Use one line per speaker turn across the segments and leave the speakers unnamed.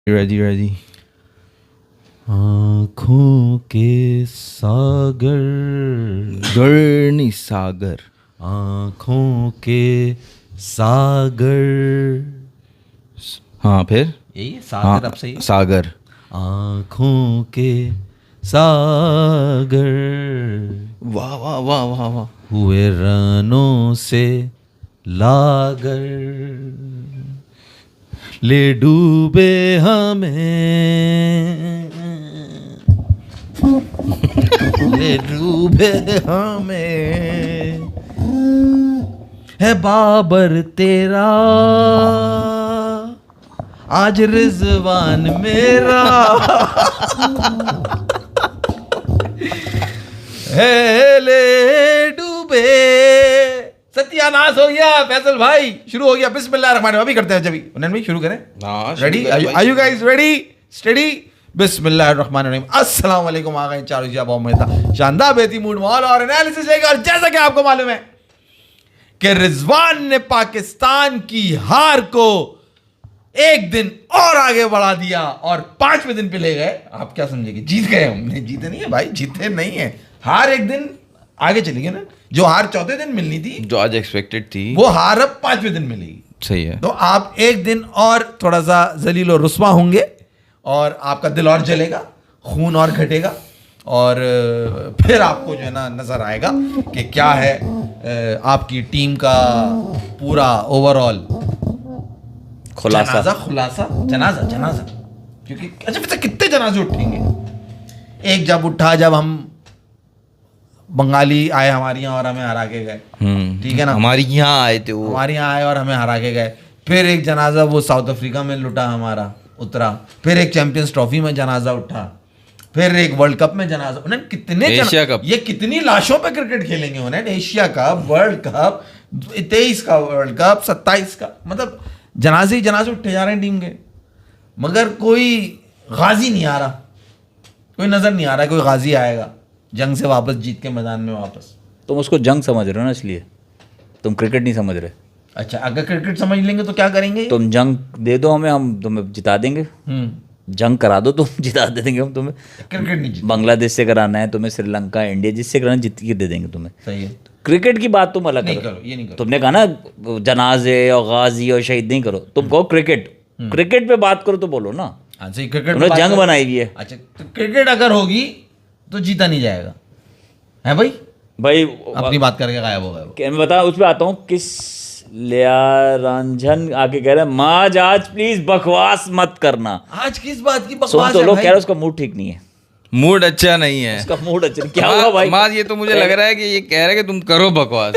Ready ready.
आँखों के सागर,
गर्नी सागर,
आँखों के सागर।
हाँ फिर
यही है,
हाँ
सागर अब सही है।
सागर।
आँखों के सागर
वाह वाह वाह वाह वाह।
हुए रनों से लागर, ले डूबे हमें, ले डूबे हमें, है बाबर तेरा आज रिजवान मेरा, है ले डूबे। सत्यानाश हो गया फैसल भाई, शुरू हो गया। बिस्मिल्लाहिर्रहमानिर्रहीम। अभी करते हैं जब उन्होंने भी शुरू करें। Ready? Are you guys ready? Study? बिस्मिल्लाहिर्रहमानिर्रहीम। अस्सलाम वालेकुम। आ गए चारों जी बहुत शानदार बेहतरीन मूड माहौल और एनालिसिस लेकर। और जैसा कि आपको मालूम है कि रिजवान ने पाकिस्तान की हार को एक दिन और आगे बढ़ा दिया और 5वें दिन पे ले गए। आप क्या समझेंगे? जीत गए हम? नहीं, जीते नहीं है भाई, जीते नहीं है। हार एक दिन आगे चली गई ना। जो हार चौथे दिन मिलनी थी,
जो आज एक्सपेक्टेड थी,
वो हार अब 5वें दिन मिलेगी।
सही है।
तो आप एक दिन और थोड़ा सा जलील और रुस्वा होंगे और आपका दिल और जलेगा, खून और घटेगा और फिर आपको जो है ना नजर आएगा कि क्या है आपकी टीम का पूरा ओवरऑल जनाजा। क्योंकि अच्छा वैसे कितने जनाजे उठेंगे? एक जब उठा, जब हम बंगाली आए हमारे यहाँ और हमें हरा के गए, ठीक है ना।
हमारे यहाँ आए थे, वो
हमारे यहाँ आए और हमें हरा के गए। फिर एक जनाजा वो साउथ अफ्रीका में लुटा, हमारा उतरा। फिर एक चैंपियंस ट्रॉफी में जनाजा उठा। फिर एक वर्ल्ड कप में जनाजा। उन्हें कितने
एशिया कप,
ये कितनी लाशों पे क्रिकेट खेलेंगे उन्हें? एशिया कप, वर्ल्ड कप, 23 का वर्ल्ड कप, 27 का, मतलब जनाजे ही जनाजे उठे जा रहे हैं टीम के। मगर कोई गाजी नहीं आ रहा, कोई नजर नहीं आ रहा कोई गाजी आएगा जंग से वापस जीत के मैदान में वापस।
तुम उसको जंग समझ रहे हो ना, इसलिए तुम क्रिकेट नहीं समझ रहे।
अच्छा, अगर क्रिकेट समझ लेंगे तो क्या करेंगे?
तुम जंग दे दो हमें, हम तुम्हें जिता देंगे। जंग करा दो, तुम जिता दे देंगे हम तुम्हें।
क्रिकेट नहीं जीत।
बांग्लादेश से कराना है तुम्हें, श्रीलंका, इंडिया, जिससे कराना जीत के दे देंगे तुम्हें।
सही है।
क्रिकेट की बात तुम अलग
नहीं
करो।
करो, ये नहीं करो।
तुमने कहा ना जनाजे और गाजी और शहीद नहीं करो, तुम कहो क्रिकेट। क्रिकेट पे बात करो तो बोलो ना।
अच्छा, क्रिकेट
तुमने जंग बनाई हुई है।
अच्छा, तो क्रिकेट अगर होगी तो जीता नहीं जाएगा, है भाई?
भाई
अपनी बात करके गायब हो गए वो।
मैं बता, उस पर आता हूँ। किस लिया रंजन आके कह रहा है, माज आज प्लीज बकवास मत करना।
आज किस बात की
सुन
बकवास
तो
है
लोग
भाई?
कह रहे उसका मूड ठीक नहीं है।
मूड अच्छा नहीं है
उसका मूड अच्छा नहीं। क्या हुआ भाई?
माँ, ये तो मुझे लग रहा है कि ये कह रहा है कि तुम करो बकवास।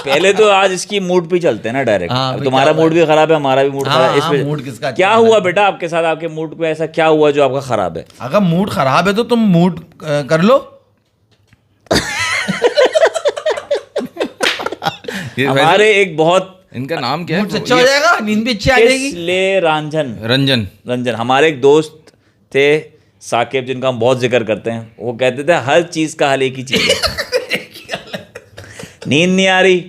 पहले तो आज इसकी मूड पे चलते हैं ना डायरेक्ट।
हाँ,
अब
भाई
तुम्हारा
क्या
मूड भी खराब है, हमारा भी मूड
हाँ,
खराब है।
हाँ,
इस
मूड किसका अच्छा
क्या
है?
हुआ बेटा आपके साथ? आपके मूड पे ऐसा क्या हुआ जो आपका खराब है?
अगर मूड खराब है तो तुम मूड कर लो।
हमारे एक बहुत
इनका नाम क्या है?
मूड अच्छा हो जाएगा, नींद भी अच्छी आ जाएगी।
इसलिए रंजन
रंजन।
हमारे एक दोस्त थे साकिब, जिनका हम बहुत जिक्र करते हैं। वो कहते थे हर चीज का हल एक ही चीज है। नींद नहीं आ रही,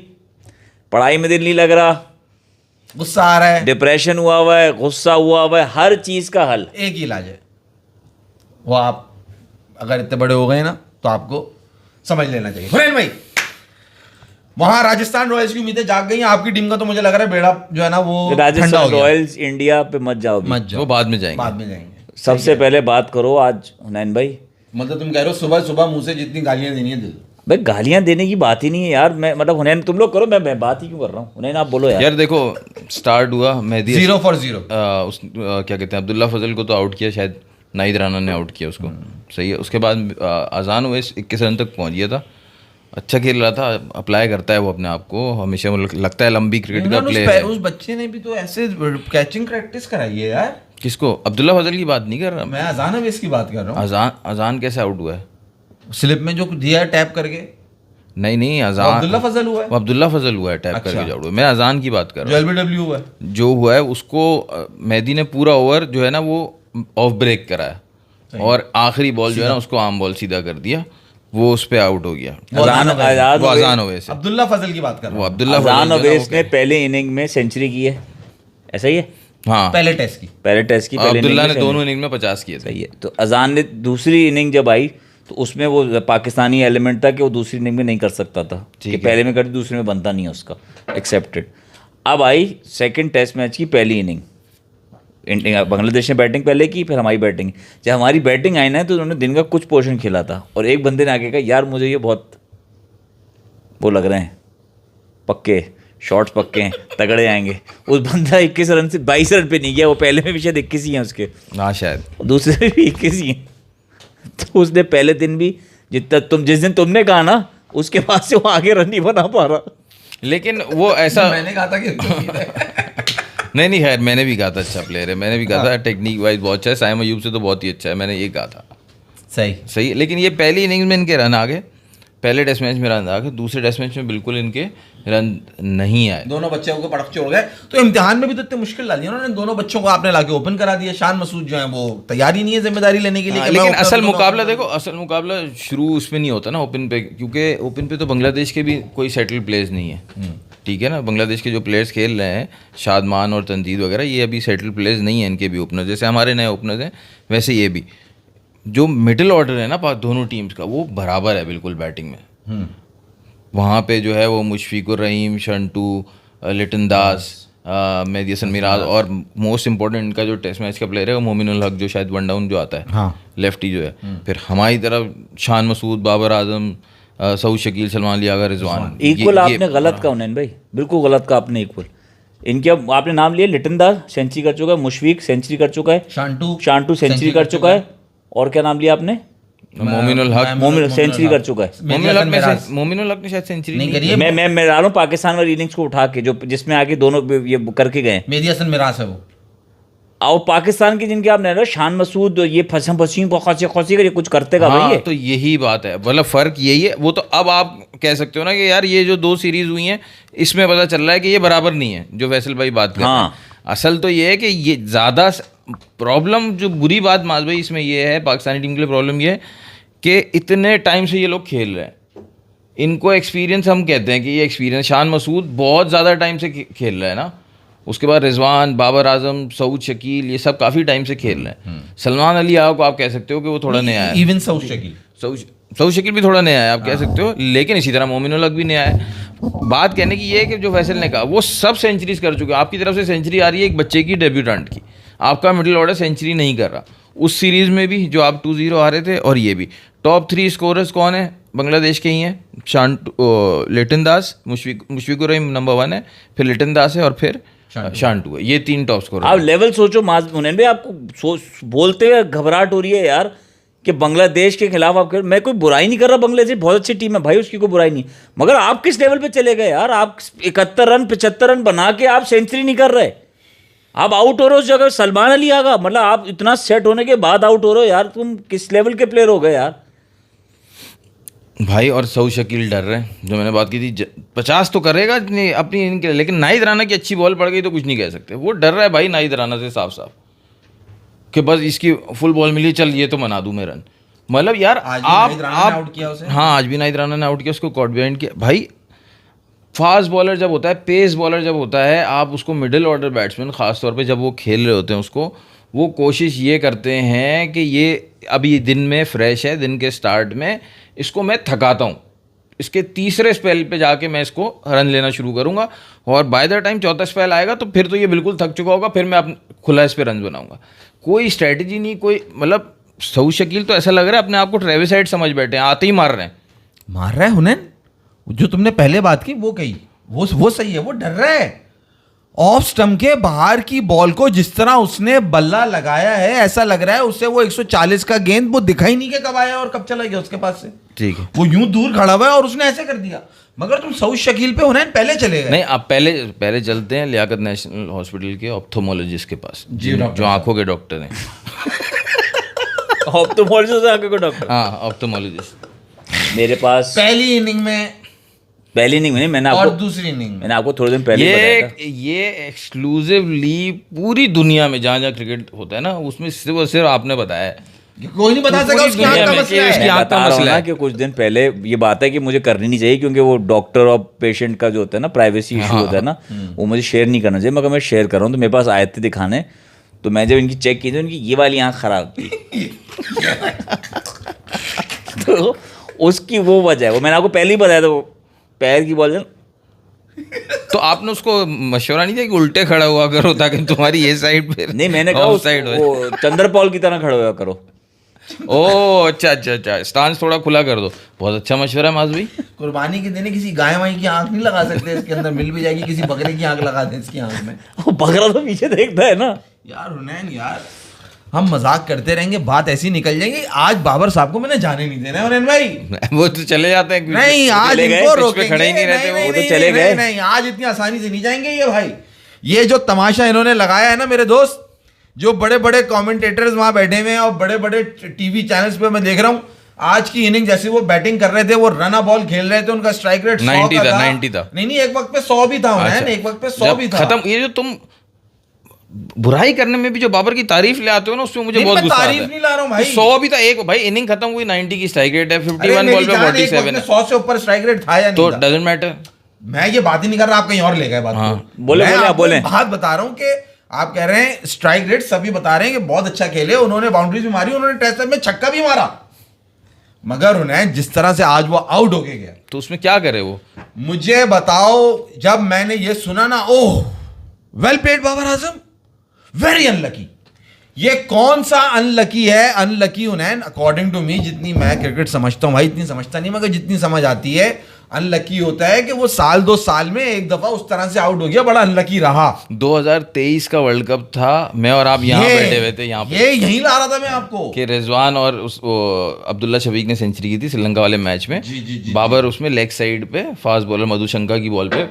पढ़ाई में दिल नहीं लग रहा,
गुस्सा आ रहा है,
डिप्रेशन हुआ है, गुस्सा हुआ है, हर चीज का हल
एक ही इलाज है। वो आप अगर इतने बड़े हो गए ना तो आपको समझ लेना चाहिए। हुनैन भाई, वहां राजस्थान रॉयल्स की उम्मीदें जाग गई हैं। आपकी टीम का तो मुझे लग रहा है बेड़ा जो है ना वो ठंडा हो
राजस्थान
गया।
रॉयल्स इंडिया पे मत जाओ।
मत जाओ,
वो बाद में जाएंगे।
बाद में जाएंगे।
सबसे पहले बात करो आज हुनैन भाई।
मतलब तुम कह रहे हो सुबह सुबह मुंह से जितनी गालियां देनी है दे दो।
भाई गालियां देने की बात ही नहीं है यार। मैं मतलब हुनैन तुम लोग करो, मैं बात ही क्यों कर रहा हूँ? हुनैन आप बोलो यार।
यार देखो, स्टार्ट हुआ मेहदी
0 for 0।
क्या कहते हैं, अब्दुल्ला फजल को तो आउट किया, शायद नाहिद राना ने आउट किया उसको। सही है। उसके बाद अजान ओवैस 21 रन तक पहुंच गया था। अच्छा खेल रहा था, अप्लाई करता है वो अपने आप को हमेशा। लगता है लंबी क्रिकेट का प्लेयर है।
उस बच्चे ने भी तो ऐसे कैचिंग प्रैक्टिस कराई है यार।
किसको? अब्दुल्ला फजल की बात नहीं कर रहा
मैं अजान अवेस की बात कर रहा हूँ।
अजान कैसे आउट हुआ है?
स्लिप में जो दिया है टैप करके।
नहीं, अजान
अब्दुल्ला फजल हुआ है।
वो अब्दुल्ला फजल हुआ है टैप
अच्छा।
करके जो आउट हुआ है। मैं अजान की बात कर
जो
रहा हूँ।
एलबीडब्ल्यू हुआ है,
जो हुआ है उसको मेहदी ने पूरा ओवर जो है ना वो ऑफ ब्रेक कराया और आखिरी बॉल जो है ना उसको आम बॉल सीधा कर दिया। वो उस पे आउट हो गया। वो अजान ओवैस है।
अब्दुल्ला फजल की बात कर रहा
वो
हूँ।
अब्दुल्ला
अजान
फजल जो है ना,
ओवैस ने पहले इनिंग में सेंचुरी की है, ऐसा ही है?
हाँ
पहले टेस्ट की।
पहले
अब्दुल्ला
innings
ने
में
दोनों इनिंग में 50 किए थे।
सही है। तो अजान ने दूसरी इनिंग जब आई तो उसमें वो पाकिस्तानी एलिमेंट था कि वो दूसरी इनिंग में नहीं कर सकता था कि पहले में कर दूसरे में बनता नहीं है उसका, एक्सेप्टेड। अब आई सेकंड टेस्ट मैच की पहली इनिंग, बांग्लादेश ने बैटिंग पहले की, फिर हमारी बैटिंग। जब हमारी बैटिंग आई ना तो उन्होंने दिन का कुछ पोर्शन खेला था और एक बंदे ने आगे कहा यार मुझे ये बहुत वो लग रहे हैं पक्के, शॉट्स पक्के हैं, तगड़े आएंगे। उस बंदा 21 रन से 22 रन पे नहीं गया, वो पहले में भी शायद 21 ही हैं उसके,
हाँ शायद
दूसरे में भी 21 ही हैं। तो उसने पहले दिन भी जितना जिस दिन तुमने कहा ना उसके बाद से वो आगे रन नहीं बना पा रहा।
लेकिन वो ऐसा
मैंने कहा था कि
नहीं खैर मैंने भी कहा था अच्छा प्लेयर है, मैंने भी कहा था टेक्निक वाइज बहुत अच्छा है, साइम अयूब से तो बहुत ही अच्छा है, मैंने ये कहा था। सही है। लेकिन ये पहली इनिंग्स में इनके रन आ गए, पहले टेस्ट मैच में रन आ गए, दूसरे टेस्ट मैच में बिल्कुल इनके रन नहीं आए,
दोनों बच्चों को पटक छोड़ गए। तो इम्तिहान में भी तो इतनी मुश्किल डाली उन्होंने, दोनों बच्चों को आपने लाके ओपन करा दिया। शान मसूद जो है वो तैयार ही नहीं है जिम्मेदारी लेने के लिए।
लेकिन असल मुकाबला देखो, असल मुकाबला शुरू उसमें नहीं होता ना ओपन पे, क्योंकि ओपन पे तो बांग्लादेश के भी कोई सेटल प्लेयर्स नहीं है, ठीक है ना। बांग्लादेश के जो प्लेयर्स खेल रहे हैं शादमान और तंजीद वगैरह, ये अभी सेटल प्लेयर्स नहीं है इनके भी ओपनर, जैसे हमारे नए ओपनर्स हैं वैसे ये भी। जो मिडिल ऑर्डर है ना दोनों टीम्स का वो बराबर है बिल्कुल बैटिंग में। वहाँ पे जो है वो मुशफिकुर रहीम, शंटू, लिटन दास, मेहदी हसन मिराज और मोस्ट इंपॉर्टेंट इनका जो टेस्ट मैच का प्लेयर है वो मोमिनुल हक जो शायद वन डाउन जो आता है,
हाँ
लेफ्टी जो है। फिर हमारी तरफ शान मसूद, बाबर आजम, सऊद शकील, सलमान लियागा, रिजवान।
इक्वल आपने गलत कहा उन्हें भाई, बिल्कुल गलत कहा आपने इक्वल। इनके अब आपने नाम लिया, लिटन दास सेंचुरी कर चुका है, मुशफिक सेंचुरी कर चुका है, शांटू सेंचुरी कर चुका है, और क्या नाम लिया आपने?
मोमिनुल हक,
मोमिनुल सेंचुरी कर चुका है।
मोमिनुल हक ने शायद सेंचुरी नहीं करी।
मैं रहा हूँ पाकिस्तान वाली इनिंग्स को उठा के जो जिसमें आगे दोनों ये करके गए।
मेहदी हसन मिराज है वो।
और पाकिस्तान की जिनके आपने रहा शान मसूद, ये फसम फसी खौसी कर कुछ करते का भाई।
तो यही बात है, मतलब फर्क यही है। वो तो अब आप कह सकते हो ना कि यार ये जो 2 सीरीज हुई हैं इसमें पता चल रहा है कि ये बराबर नहीं है, जो फैसल भाई बात कर रहे हैं। असल तो ये है कि ये ज़्यादा प्रॉब्लम, जो बुरी बात माज भाई इसमें ये है, पाकिस्तानी टीम के लिए प्रॉब्लम ये है कि इतने टाइम से ये लोग खेल रहे हैं, इनको एक्सपीरियंस हम कहते हैं कि ये एक्सपीरियंस। शान मसूद बहुत ज़्यादा टाइम से खेल रहा है ना, उसके बाद रिजवान, बाबर आजम, सऊद शकील, ये सब काफ़ी टाइम से खेल रहे हैं। सलमान अली आओ को आप कह सकते हो कि वो थोड़ा नया है,
इवन सऊद शकील
भी थोड़ा नया है आप कह सकते हो, लेकिन इसी तरह मोमिनुल हक भी नया है। बात कहने की ये है कि जो फैसल ने कहा वो सब सेंचुरीज कर चुके हैं। आपकी तरफ से सेंचुरी आ रही है एक बच्चे की, डेब्यूटेंट की, आपका मिडिल ऑर्डर सेंचुरी नहीं कर रहा। उस सीरीज़ में भी जो आप 2-0 हारे थे, और ये भी टॉप 3 स्कोरर्स कौन है बांग्लादेश के ही हैं, लिटन दास, मुशफिकुर रहीम नंबर 1 है, फिर लिटन दास है और फिर शांटू है, ये 3 टॉप स्कोर।
आप लेवल सोचो मुनीन भाई, आपको बोलते हुए घबराहट हो रही है यार कि बांग्लादेश के खिलाफ आप मैं कोई बुराई नहीं कर रहा, बांग्लादेश बहुत अच्छी टीम है भाई, उसकी कोई बुराई नहीं, मगर आप किस लेवल पे चले गए यार। आप 71 रन 75 रन बना के आप सेंचुरी नहीं कर रहे, आप आउट हो रहे हो उस जगह। सलमान अली आगा, मतलब आप इतना सेट होने के बाद आउट हो रहे हो यार, तुम किस लेवल के प्लेयर हो गए यार
भाई। और सऊद शकील डर रहे हैं, जो मैंने बात की थी 50 तो करेगा अपनी इनके, लेकिन नाहिद राना की अच्छी बॉल पड़ गई तो कुछ नहीं कह सकते। वो डर रहा है भाई नाहिद राना से साफ साफ कि बस इसकी फुल बॉल मिली, चल ये तो मना दूं मैं रन। मतलब यार आप
आउट किया उसे।
हाँ, आज भी नाहिद राना ने आउट किया उसको, कॉट बिहाइंड किया भाई। फास्ट बॉलर जब होता है, पेस बॉलर जब होता है, आप उसको मिडिल ऑर्डर बैट्समैन खास तौर पे जब वो खेल रहे होते हैं उसको, वो कोशिश ये करते हैं कि ये अभी दिन में फ्रेश है, दिन के स्टार्ट में इसको मैं थकाता हूँ, इसके तीसरे स्पेल पे जाके मैं इसको रन लेना शुरू करूँगा, और बाय द टाइम चौथा स्पेल आएगा तो फिर तो ये बिल्कुल थक चुका होगा, फिर मैं खुला इस पर रन बनाऊँगा। कोई स्ट्रैटेजी नहीं, कोई मतलब सऊद शकील तो ऐसा लग रहा है अपने आप को ट्रेविस हेड समझ बैठे हैं, आते ही मार रहे हैं
हुनैन। जो तुमने पहले बात की वो कही, वो सही है, वो डर रहा है। ऑफ स्टंप के बाहर की बॉल को जिस तरह उसने बल्ला लगाया है, ऐसा लग रहा है उससे वो 140 का गेंद वो दिखाई नहीं कि कब आया और कब चला गया उसके पास से।
ठीक है, वो
यूं दूर खड़ा हुआ है और उसने ऐसे कर दिया। मगर तुम सऊद शकील पे हुनैन पहले चले गए।
नहीं, आप पहले चलते हैं लियाकत नेशनल हॉस्पिटल के ऑप्थोमोलॉजिस्ट के पास, जो आंखों के डॉक्टर हैं।
ऑप्थोमोलॉजिस्ट आंखों के डॉक्टर,
हाँ ऑप्थोमोलॉजिस्ट।
मेरे पास
पहली इनिंग में
मैंने आपको,
और दूसरी इनिंग
मैंने आपको थोड़े दिन पहले बताया था।
ये एक्सक्लूसिवली पूरी दुनिया में जहाँ जहाँ क्रिकेट होता है ना, उसमें सिर्फ और सिर्फ आपने बताया है
कोई नहीं बता सका उसकी आंख का मसला है।
मैं बता रहा हूं ना कि कुछ दिन पहले ये बात है कि मुझे करनी नहीं चाहिए, क्योंकि वो डॉक्टर और पेशेंट का जो होता है ना, प्राइवेसी इशू होता है ना, वो मुझे शेयर नहीं करना चाहिए। मगर मैं शेयर कर रहा हूँ, तो मेरे पास आए थे दिखाने, तो मैं जब इनकी चेक की थी, उनकी ये वाली आंख खराब थी। तो उसकी वो वजह है, वो मैंने आपको पहले ही बताया था, वो पैर की बॉल।
तो आपने उसको मशवरा नहीं दिया कि उल्टे खड़ा हुआ करो ताकि तुम्हारी ये साइड पे
नहीं, मैंने कहा
साइड
वो चंद्रपॉल की तरह खड़ा हुआ करो।
ओह अच्छा, स्टांस थोड़ा खुला कर दो। बहुत अच्छा मशवरा है माज भाई।
कुर्बानी के दिन किसी गाय वाई की आंख नहीं लगा सकते इसके अंदर, मिल भी जाएगी, किसी बकरे की आंख लगा दे इसकी आंख में।
वो बकरा तो पीछे देखता है ना
यार हुनैन यार, हम मजाक करते रहेंगे, बात ऐसी निकल जाएगी। आज बाबर साहब को मैंने जाने नहीं देना है हुनैन भाई।
वो तो चले जाते हैं,
नहीं आज इनको रोकेंगे,
खड़े ही नहीं रहते, वो
तो चले गए।
नहीं, आज इतनी आसानी से नहीं जाएंगे ये भाई। ये जो तमाशा इन्होंने लगाया है ना मेरे दोस्त, जो बड़े बड़े कमेंटेटर्स वहां बैठे हुए हैं और बड़े बड़े टीवी चैनल्स पे मैं देख रहा हूं, आज की इनिंग जैसे वो बैटिंग कर रहे थे, वो रन बॉल खेल रहे थे, उनका स्ट्राइक रेट
90 था।
नहीं, एक वक्त पे 100 भी था। एक वक्त पे 100 भी था।
खत्म। ये जो तुम बुराई करने में भी जो बाबर की तारीफ ले आते हो ना, उसमें मुझे बहुत गुस्सा आता है।
तारीफ नहीं ला रहा हूं भाई,
100 भी था। एक भाई इनिंग खत्म हुई, 90 की स्ट्राइक रेट है, 51 बॉल पे 47 है,
100 से ऊपर स्ट्राइक रेट था या नहीं
तो
था?
Doesn't matter.
मैं ये बात ही नहीं कर रहा, आप कहीं और ले गए बात को।
बोले
बात बता रहा हूं कि आप कह रहे हैं स्ट्राइक रेट, सभी बता रहे हैं कि बहुत अच्छा खेले, उन्होंने बाउंड्रीज भी मारी, उन्होंने टेस्ट में छक्का भी मारा, मगर उन्हें जिस तरह से आज वो आउट होके गया,
तो उसमें क्या करे वो?
मुझे बताओ, जब मैंने ये सुना ना, ओह well played Babar Azam, very unlucky. ये कौन सा अनलकी है? अनलकी उन्हें अकॉर्डिंग टू मी, जितनी मैं क्रिकेट समझता हूं भाई, इतनी समझता नहीं मगर जितनी समझ आती है, अनलकी होता है कि वो साल 2 साल में एक दफा उस तरह से आउट हो गया, बड़ा अनलकी रहा।
2023 का वर्ल्ड कप था, मैं और आप यहाँ बैठे हुए थे, यहाँ पे
ये यहीं ला रहा था मैं आपको
कि रिजवान और वो अब्दुल्ला शफीक ने सेंचुरी की थी श्रीलंका वाले मैच में।
जी,
बाबर उसमें लेग साइड पे फास्ट बॉलर मधुशंका की बॉल पे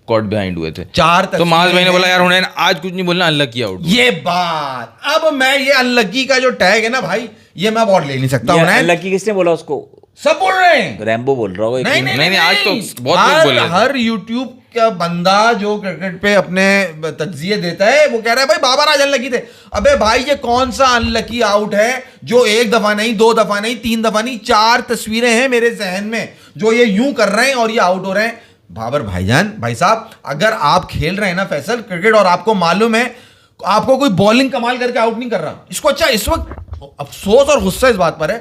कॉट बिहाइंड हुए थे।
4
तो माज भाई ने बोला यार उन्हें आज कुछ नहीं बोलना, अनलकी आउट।
ये बात, अब मैं ये अनलकी का जो टैग है ना भाई, ये मैं अवार्ड ले नहीं सकता हूं।
अनलकी किसने बोला उसको?
सब बोल रहे हैं,
रैम्बो बोल रहा होगा।
नहीं, आज तो बहुत लोग बोले।
हर यूट्यूब का बंदा जो क्रिकेट पे अपने तज्जिए देता है, वो कह रहा है भाई बाबर आज अनलकी थे। अबे भाई ये कौन सा अनलकी आउट है जो एक दफा नहीं, 2 दफा नहीं, 3 दफा नहीं, 4 तस्वीरें हैं मेरे जहन में जो ये यूं कर रहे हैं और ये आउट हो रहे हैं। बाबर भाईजान, भाई साहब, अगर आप खेल रहे हैं ना फैसल क्रिकेट और आपको मालूम है आपको कोई बॉलिंग कमाल करके आउट नहीं कर रहा, इसको अच्छा इस वक्त अफसोस और गुस्सा इस बात पर है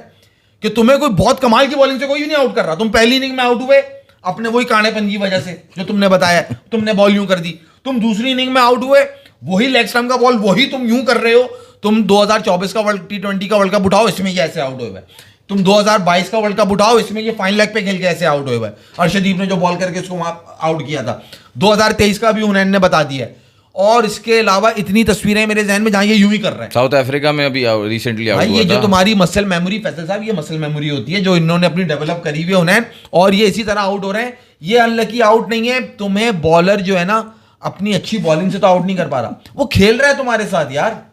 कि तुम्हें कोई बहुत कमाल की बॉलिंग से कोई भी नहीं आउट कर रहा। तुम पहली इनिंग में आउट हुए अपने वही कानेपन की वजह से जो तुमने बताया, तुमने बॉल यूं कर दी। तुम दूसरी इनिंग में आउट हुए, वही लेग स्टंप का बॉल वही तुम यूं कर रहे हो। तुम 2024 का T20 का वर्ल्ड कप उठाओ, इसमें ये ऐसे आउट हुए। तुम 2022 का वर्ल्ड कप उठाओ, इसमें ये फाइन लेग पे खेल के ऐसे आउट हुए। अर्शदीप ने जो बॉल करके उसको वहां आउट किया था, 2023 का भी उन्होंने ने बता दिया। और इसके अलावा इतनी तस्वीरें मेरे जहन में जहां ये यूं ही कर रहे हैं।
साउथ अफ्रीका में अभी रिसेंटली आउट
भाई
हुआ
ये
था।
जो तुम्हारी मसल मेमोरी फैसल साहब, ये मसल मेमोरी होती है जो इन्होंने अपनी डेवलप करी हुई है उन्हें, और ये इसी तरह आउट हो रहे हैं। ये अनलकी आउट नहीं है, तुम्हें बॉलर जो है ना अपनी अच्छी बॉलिंग से तो आउट नहीं कर पा रहा, वो खेल रहा है तुम्हारे साथ यार,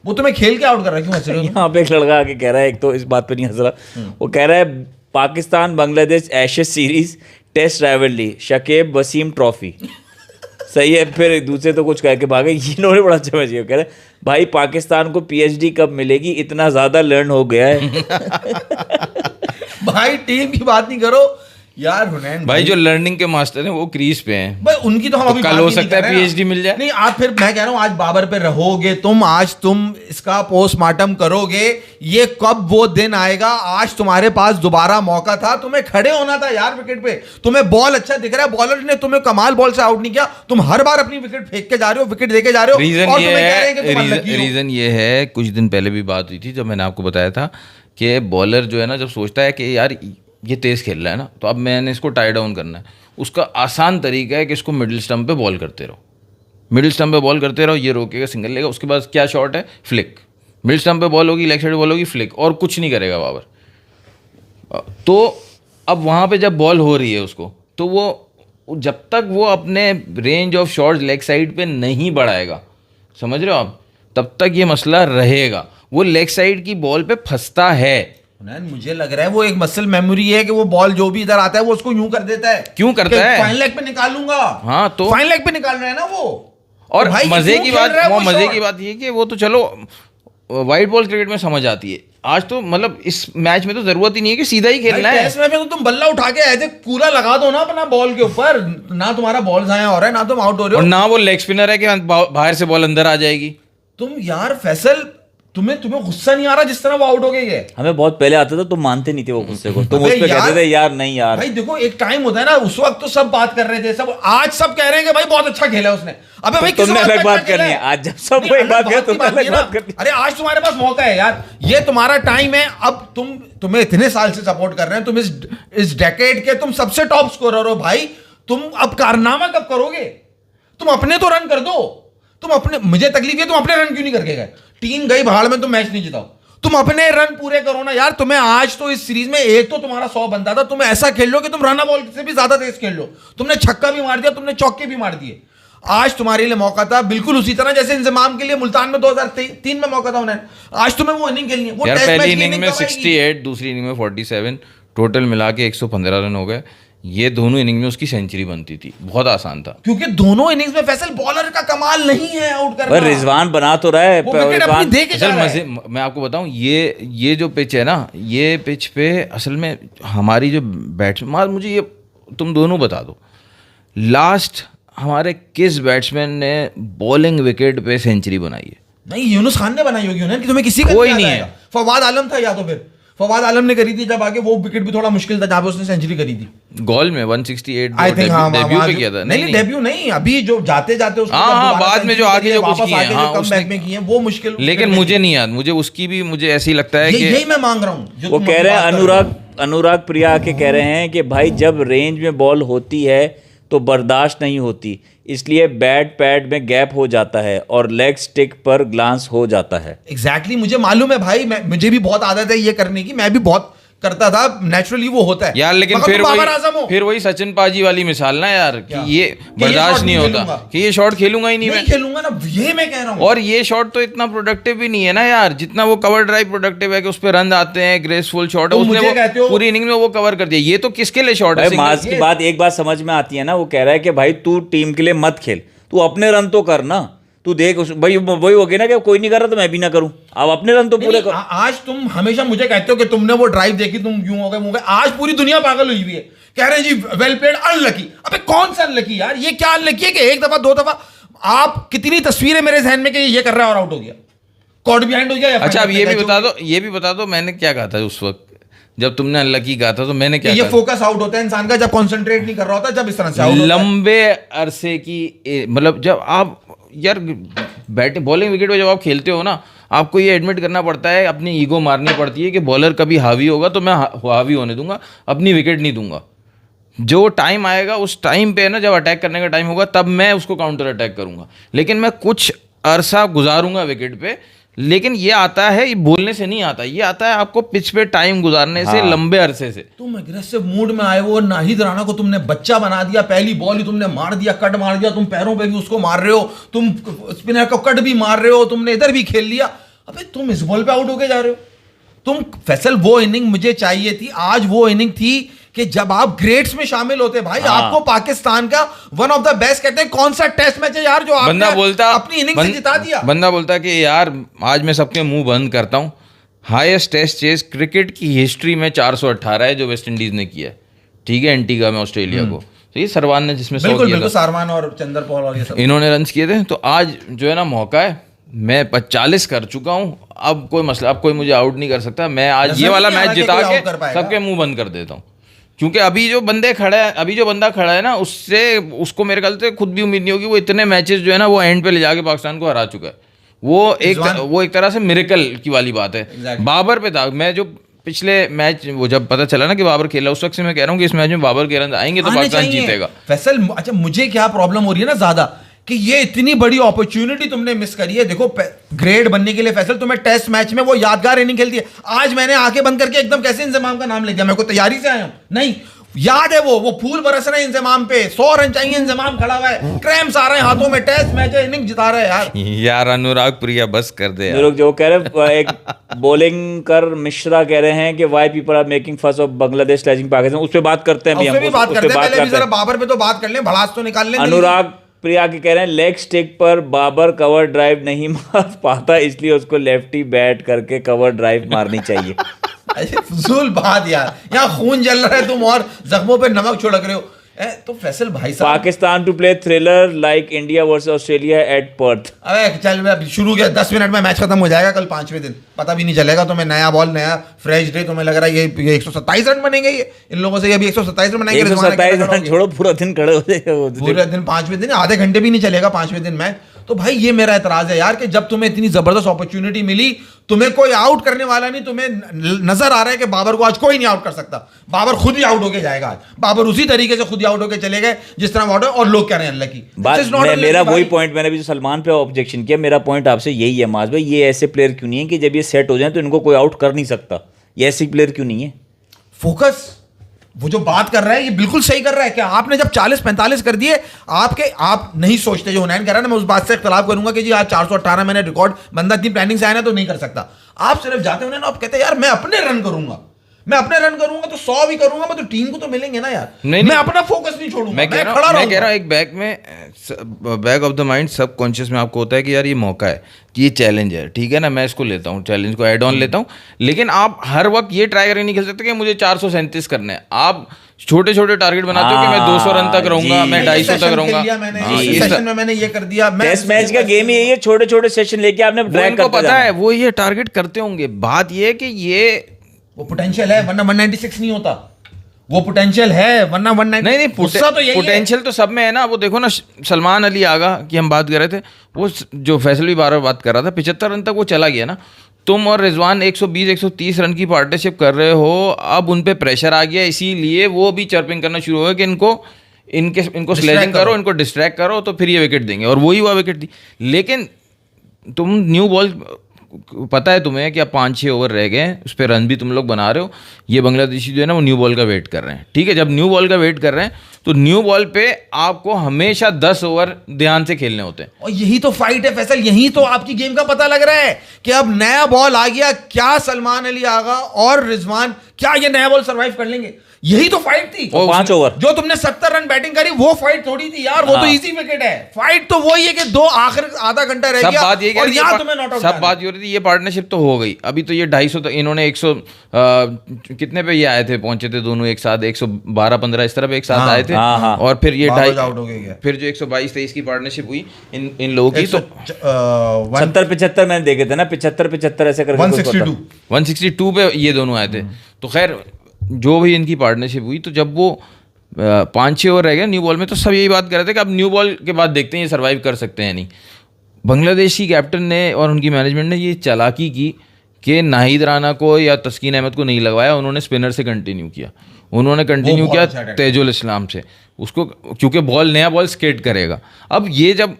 वो तुम्हें खेल के आउट कर रहा है। क्यों हंस रहे हो?
यहाँ पे एक लड़का आके कह रहा है, एक तो इस बात पे नहीं हंस रहा, वो कह रहा है Pakistan Bangladesh Ashes series test rivalry, Shakib Wasim trophy. सही है, फिर दूसरे तो कुछ कह के भागे। इन्होंने बड़ा अच्छा मैच किया, कह रहे भाई पाकिस्तान को PhD कब मिलेगी, इतना ज्यादा लर्न हो गया है।
भाई टीम की बात नहीं करो यार हुनैन
भाई, जो लर्निंग के मास्टर हैं वो क्रीज पे हैं
भाई, उनकी तो हम अभी
कल
बात
हो
ही नहीं
सकता है
कर रहे हैं।
PhD मिल जाए।
नहीं, आज फिर मैं कह रहा हूं आज बाबर पे रहोगे तुम, आज तुम इसका पोस्टमार्टम करोगे, ये कब वो दिन आएगा? आज तुम्हारे पास दोबारा मौका था, तुम्हें खड़े होना था यार विकेट पे। तुम्हें बॉल अच्छा दिख रहा है, बॉलर ने तुम्हें कमाल बॉल से आउट नहीं किया, तुम हर बार अपनी विकेट फेंक के जा रहे हो, विकेट देके जा रहे हो।
रीजन कुछ दिन पहले भी बात हुई थी जब मैंने आपको बताया था कि बॉलर जो है ना, जब सोचता है कि यार ये तेज़ खेल रहा है ना, तो अब मैंने इसको टाई डाउन करना है, उसका आसान तरीका है कि इसको मिडिल स्टंप पे बॉल करते रहो, मिडिल स्टंप पे बॉल करते रहो, ये रोकेगा, सिंगल लेगा, उसके बाद क्या शॉट है, फ्लिक, मिडिल स्टंप पे बॉल होगी, लेग साइड बॉल होगी, फ्लिक, और कुछ नहीं करेगा बाबर। तो अब वहाँ पे जब बॉल हो रही है उसको, तो वो जब तक वो अपने range of shots leg side पे नहीं बढ़ाएगा, समझ रहे हो आप, तब तक ये मसला रहेगा। वो लेग साइड की बॉल पे फंसता है।
मुझे लग रहा है वो एक मसल मेमोरी है कि वो बॉल जो भी इधर आता है वो उसको यूं कर देता है।
क्यों करता है?
फाइन लेग पे निकालूंगा।
हाँ, तो
फाइन लेग पे निकाल रहा है ना वो।
और
भाई
मजे की बात ये कि वो तो चलो वाइट बॉल क्रिकेट में समझ आती है। आज तो मतलब इस मैच में तो जरूरत ही नहीं है कि सीधा ही खेलना है।
टेस्ट मैच में तो तुम बल्ला उठा के ऐसे कूला लगा दो ना अपना बॉल के ऊपर, ना तुम्हारा बॉल जाया हो रहा है, ना तुम आउट हो रहे
और
हो,
ना वो लेग स्पिनर है कि बाहर से बॉल अंदर आ जाएगी।
तुम यार फैसल, तुम्हें गुस्सा नहीं आ रहा जिस तरह वो आउट हो गई है?
हमें बहुत पहले आता था, तुम मानते नहीं थे वो गुस्से को, तुम उस
अबे
पे
यार,
कहते थे यार नहीं यार
भाई देखो एक टाइम होता है ना, उस वक्त तो सब बात कर रहे थे, सब आज सब कह रहे हैं कि भाई बहुत अच्छा खेला उसने। अबे भाई
तुमने अलग बात करनी है, आज जब सब कोई बात कर तुमने अलग बात करनी है।
अरे आज तुम्हारे पास मौका है यार, ये तुम्हारा टाइम है। अब तुम्हें इतने साल से सपोर्ट कर रहे हैं, तुम इस डेकेड के तुम सबसे टॉप स्कोरर हो भाई, तुम अब कारनामा कब करोगे? तुम अपने तो रन कर दो, तुम अपने, मुझे तकलीफ है तुम अपने रन क्यों नहीं करके गए? टीम गई भाड़ में, तुम मैच नहीं जिताओ, तुम अपने रन पूरे करो ना यार। तुम्हें आज तो इस सीरीज में एक तो तुम्हारा 100 बनता था, तुम ऐसा खेल लो कि तुम रन बॉल से भी ज्यादा तेज खेल लो। तुमने छक्का भी मार दिया, तुमने चौके भी मार दिए। आज तुम्हारे लिए मौका था, बिल्कुल उसी तरह जैसे इंजमाम के लिए मुल्तान में 2003 में मौका था उन्हें। आज तुम्हें वो इनिंग खेलनी है। वो
यार
टेस्ट
पहली
मैच की
इनिंग में
कब आएगी?
68, दूसरी इनिंग में 47, टोटल मिला के 115 रन हो गए। ये दोनों इनिंग में उसकी सेंचुरी बनती थी, बहुत आसान था।
क्योंकि दोनों इनिंग्स में फैसल बॉलर का कमाल नहीं है आउट करना।
पर रिजवान बना तो रहा है,
वो विकेट अपनी दे के जा
असल
रहा है।
मजे मैं आपको बताऊं, ये जो पिच है ना, ये पिच पे असल में हमारी जो बैट्समैन, मुझे ये तुम दोनों बता दो, लास्ट हमारे किस बैट्समैन ने बॉलिंग विकेट पे सेंचुरी बनाई है?
नहीं, यूनुस खान ने बनाई होगी उन्हें, कि तुम्हें किसी का
कोई
याद
नहीं
आएगा?
है।
फवाद आलम था, या तो फिर फवाद आलम ने करी थी जब आगे, वो विकेट भी थोड़ा मुश्किल था जहां पे उसने सेंचुरी करी थी।
गोल में 168
आई थिंक हाँ,
डेब्यू पे किया था।
नहीं डेब्यू नहीं, अभी जो जाते जाते उसने
हाँ,
जब
हाँ,
दोबारा
बाद में जो
century
आगे
करी है,
जो कुछ
वापस
किए हैं,
आके
हाँ,
जो कमबैक
उसने-
में किए हैं, वो मुश्किल।
लेकिन मुझे नहीं याद, मुझे उसकी भी मुझे ऐसी लगता है कि
यही मैं मांग रहा हूँ जो
वो
तुम
कह
अभी
रहे हैं,
बात कर रहे हो।
अनुराग प्रिया के कह रहे हैं कि भाई जब रेंज में बॉल होती है तो बर्दाश्त नहीं होती, इसलिए बैट पैड में गैप हो जाता है और लेग स्टिक पर ग्लांस हो जाता है।
एग्जैक्टली मुझे मालूम है भाई, मुझे भी बहुत आदत है ये करने की, मैं भी बहुत करता था, नेचुरली वो होता है
यार। लेकिन
मगर
फिर
तुम बाबर आजम हो।
फिर वही सचिन पाजी वाली मिसाल ना यार, कि ये
ये
बर्दाश्त
शॉट
नहीं
नहीं
होता
खेलूंगा।
कि ये शॉट खेलूंगा ही नहीं
नहीं
मैं।
खेलूंगा ना, ये मैं कह रहा हूँ।
और ये शॉट तो इतना प्रोडक्टिव भी नहीं है ना यार, जितना वो कवर ड्राइव प्रोडक्टिव है कि उस पे रन आते हैं, ग्रेसफुल शॉट है,
तुम
उसने
मुझे कहते
वो
हो-
पूरी इनिंग में वो कवर कर दिया। ये तो किसके लिए शॉट
भाई
है?
माज की बात, एक बात समझ में आती है ना, वो कह रहा है कि भाई तू टीम के लिए मत खेल, तू अपने रन तो कर ना, तू देख भाई वही हो गया ना कि कोई नहीं कर रहा तो मैं भी ना करूं, अब अपने रन तो पूरे कर।
आज तुम हमेशा मुझे कहते हो कि तुमने वो ड्राइव देखी, तुम यूं हो गए मुंह गए। आज पूरी दुनिया पागल हुई हुई है, कह रहे हैं जी वेल प्लेड, अनलकी। अबे कौन सा अनलकी यार? ये क्या अनलकी है कि एक दफा दो दफा? आप कितनी तस्वीरें मेरे जहन में कि ये कर रहा है और आउट हो गया, कॉर्ड बिहाइंड हो गया। या
अच्छा अब
front पे
ये भी बता दो मैंने क्या कहा था उस वक्त जब तुमने अनलकी कहा था, तो मैंने क्या
ये
कहा?
फोकस आउट होता है इंसान का जब कंसंट्रेट नहीं कर रहा होता, जब इस तरह से आउट होता है।
लंबे अरसे की मतलब जब आप यार बैटिंग बॉलिंग विकेट पे जब आप खेलते हो ना, आपको ये एडमिट करना पड़ता है, अपनी ईगो मारनी पड़ती है कि बॉलर कभी हावी होगा तो मैं हावी होने दूंगा, अपनी विकेट नहीं दूंगा। जो टाइम आएगा उस टाइम पे ना, जब अटैक करने का टाइम होगा तब मैं उसको काउंटर अटैक करूंगा, लेकिन मैं कुछ अरसा गुजारूंगा विकेट पे। लेकिन ये आता है, ये बोलने से नहीं आता, ये आता है आपको पिच पे टाइम गुजारने से, लंबे अरसे से।
तुम अग्रेसिव मूड में आए हो, नाहिद राणा को तुमने बच्चा बना दिया, पहली बॉल ही तुमने मार दिया, कट मार दिया, तुम पैरों पे भी उसको मार रहे हो, तुम स्पिनर को कट भी मार रहे हो, तुमने इधर भी खेल लिया। अबे तुम इस बॉल पे आउट होके जा रहे हो। तुम फैसल, वो इनिंग मुझे चाहिए थी, आज वो इनिंग थी कि जब आप ग्रेट्स में शामिल होते भाई। आपको पाकिस्तान का वन ऑफ द बेस्ट कहते हैं, कौन सा टेस्ट मैच है यार जो आपने
बंदा बोलता
अपनी इनिंग से जिता दिया?
बंदा बोलता कि यार आज मैं सबके मुंह बंद करता हूं, हाईएस्ट टेस्ट चेस क्रिकेट की हिस्ट्री में 418 है जो वेस्ट इंडीज ने किया है, ठीक है, एंटीगा में ऑस्ट्रेलिया को। तो ये सरवान ने जिसमें 100
बिल्कुल
किया
बिल्कुल,
था,
सारवान और चंदर पॉल और ये सब।
इन्होंने रन किए थे। तो आज जो है ना मौका है, मैं 40 कर चुका हूं, अब कोई मसला, अब कोई मुझे आउट नहीं कर सकता। मैं आज
नजर
ये वाला
नहीं आ
मैच
रहा कि
जिता
कोई
के
आउट कर पाएगा।
सबके मुंह बंद कर देता हूँ, क्योंकि अभी जो बंदा खड़ा है ना, उससे उसको मेरे ख्याल से खुद भी उम्मीद नहीं होगी, वो इतने मैचेस जो है ना वो एंड पे ले जाके पाकिस्तान को हरा चुका है। वो एक तरह से मिरेकल की वाली बात है।
Exactly.
बाबर पे था, मैं जो पिछले मैच वो जब पता चला ना कि बाबर खेला, उस वक्त से मैं कह रहा हूँ कि इस मैच में बाबर के रन आएंगे तो
आने
पाकिस्तान
चाहिए।
जीतेगा।
फैसल, अच्छा मुझे क्या प्रॉब्लम हो रही है ना ज्यादा, कि ये इतनी बड़ी अपॉर्चुनिटी तुमने मिस करी है। देखो ग्रेड बनने के लिए फैसल तुम्हें टेस्ट मैच में वो यादगार इनिंग खेलती है। आज मैंने आंखें बंद करके एकदम कैसे इंजमाम का नाम ले दिया, मैं को तैयारी से आया हूं, नहीं याद है वो फूल बरस रहे हैं इंजमाम पे, 100 रन चाहिए, इंजमाम खड़ा हुआ है, क्रैम्स आ रहे हैं हाथों में, टेस्ट मैच है, इनिंग जिता रहे हैं
यार अनुराग प्रिया बस कर दे यार।
लोग जो कह रहे हैं, एक बॉलिंग कर मिश्रा कह रहे हैं कि व्हाई पीपल आर मेकिंग फस ऑफ बांग्लादेश स्लैजिंग पाकिस्तान, उस पे बात करते हैं
उससे भी बात करते हैं। पहले भी जरा बाबर पे तो बात कर लें, भड़ास तो निकाल लें।
अनुराग प्रिया के कह रहे हैं लेग स्टिक पर बाबर कवर ड्राइव नहीं मार पाता, इसलिए उसको लेफ्टी बैट करके कवर ड्राइव मारनी चाहिए।
फजूल बात यार, यहाँ खून जल रहा है तुम और जख्मों पे नमक छिड़क रहे हो। तो फैसल भाई साहब,
Pakistan to play thriller like India versus Australia at Perth.
अबे चल शुरू किया, 10 मिनट में मैच खत्म हो जाएगा कल 5वें दिन, पता भी नहीं चलेगा तुम्हें। नया बॉल, नया फ्रेश डे, तुम्हें लग रहा है ये 127 रन बनेंगे, ये इन लोगों से अभी 127 रन बनाएंगे।
127 रन छोड़ो, पूरा दिन खड़े हो जाएगा,
पूरे दिन 5वें दिन, आधे घंटे भी नहीं चलेगा 5वें दिन मैच। तो भाई ये मेरा एतराज है यार कि जब तुम्हें इतनी जबरदस्त अपॉर्चुनिटी मिली, तुम्हें कोई आउट करने वाला नहीं, तुम्हें नजर आ रहा है कि बाबर को आज कोई नहीं आउट कर सकता, बाबर खुद ही आउट होके जाएगा आज, बाबर उसी तरीके से खुद ही आउट होके चले गए जिस तरह आउट है, और लोग कह रहे हैं अनलकी।
मेरा वही पॉइंट, मैंने भी जो सलमान पे ऑब्जेक्शन किया, मेरा पॉइंट आपसे यही है माज भाई, ये ऐसे प्लेयर क्यों नहीं है कि जब ये सेट हो जाए तो इनको कोई आउट कर नहीं सकता? ये ऐसे प्लेयर क्यों नहीं है?
फोकस, वो जो बात कर रहा है ये बिल्कुल सही कर रहा है। क्या आपने जब 40-45 कर दिए, आप नहीं सोचते, जो हुनैन कह रहा है ना, मैं उस बात से इख्तलाफ करूंगा कि जी आज 418 मैंने रिकॉर्ड, बंदा इतनी प्लानिंग से आया ना तो नहीं कर सकता। आप सिर्फ जाते हो ना, आप कहते हैं यार मैं अपने रन करूंगा, मैं अपने रन करूंगा तो 100 भी करूंगा मैं, तो टीम को तो मिलेंगे ना यार। मैं अपना फोकस नहीं छोड़ूंगा, मैं कह रहा हूं
एक बैक ऑफ द माइंड सब कॉन्शियस में आपको होता है कि यार ये मौका है, ये चैलेंज है, ठीक है ना, मैं इसको लेता हूँ, चैलेंज को एड ऑन लेता हूँ। लेकिन आप हर वक्त ये ट्राई करके नहीं खेल सकते कि मुझे 437 करने हैं। आप छोटे छोटे टारगेट बनाते हो कि मैं 200 रन तक रहूंगा, मैं 250 तक रहूंगा।
सेशन में मैंने ये कर दिया।
टेस्ट मैच का गेम ही यही है, छोटे छोटे सेशन लेके आपने ड्रैग करते
पता है वो ये टारगेट करते होंगे। बात ये है कि ये
वो पोटेंशियल है, वरना 196 नहीं होता। वो पोटेंशियल है, वरना 190
नहीं पोटेंशियल तो सब में है ना। वो देखो ना, सलमान अली आगा की हम बात कर रहे थे, वो जो फैसल भी बार बार बात कर रहा था, 75 रन तक वो चला गया ना। तुम और रिजवान 120-130 रन की पार्टनरशिप कर रहे हो, अब उन पे प्रेशर आ गया, इसीलिए वो भी चर्पिंग करना शुरू हो गया कि इनको स्लेजिंग करो, इनको डिस्ट्रैक्ट करो, तो फिर ये विकेट देंगे। और वही हुआ, विकेट दी। लेकिन तुम न्यू बॉल, पता है तुम्हें कि अब 5-6 ओवर रह गए, उस पर रन भी तुम लोग बना रहे हो। ये बांग्लादेशी जो है ना वो न्यू बॉल का वेट कर रहे हैं, ठीक है। जब न्यू बॉल का वेट कर रहे हैं तो न्यू बॉल पे आपको हमेशा 10 ओवर ध्यान से खेलने होते हैं।
और यही तो फाइट है फैसल, यही तो आपकी गेम का पता लग रहा है कि अब नया बॉल आ गया, क्या सलमान अली आगा और रिजवान, क्या ये नया बॉल सर्वाइव कर लेंगे? यही तो फाइट थी।
5 ओवर
जो तुमने 70 रन बैटिंग करी, वो फाइट थोड़ी थी यार, वो तो इजी विकेट है। फाइट तो वही है कि दो आखिर आधा घंटा रह गया और यहाँ तुम्हें नॉट आउट।
सब बात ये हो रही थी, ये पार्टनरशिप तो हो गई। अभी तो ये 250 तक इन्होंने 100 कितने पे ये आए थे, पहुंचे थे दोनों एक साथ, 112-15 इस तरफ एक साथ आए थे। और फिर ये
आउट हो गया।
फिर जो 122-23 की पार्टनरशिप हुई इन लोगों की, तो
70-75 मैंने देखे थे ना, 75-75 ऐसे करके
162
पे ये दोनों आए थे। तो खैर जो भी इनकी पार्टनरशिप हुई, तो जब वो 5-6 ओवर रह गया न्यू बॉल में, तो सब यही बात कर रहे थे कि अब न्यू बॉल के बाद देखते हैं ये सर्वाइव कर सकते हैं नहीं। बांग्लादेशी कैप्टन ने और उनकी मैनेजमेंट ने ये चालाकी की कि नाहिद राना को या तस्कीन अहमद को नहीं लगवाया, उन्होंने स्पिनर से कंटिन्यू किया। उन्होंने कंटिन्यू किया तेजुल इस्लाम से उसको, क्योंकि बॉल नया बॉल स्केट करेगा। अब ये जब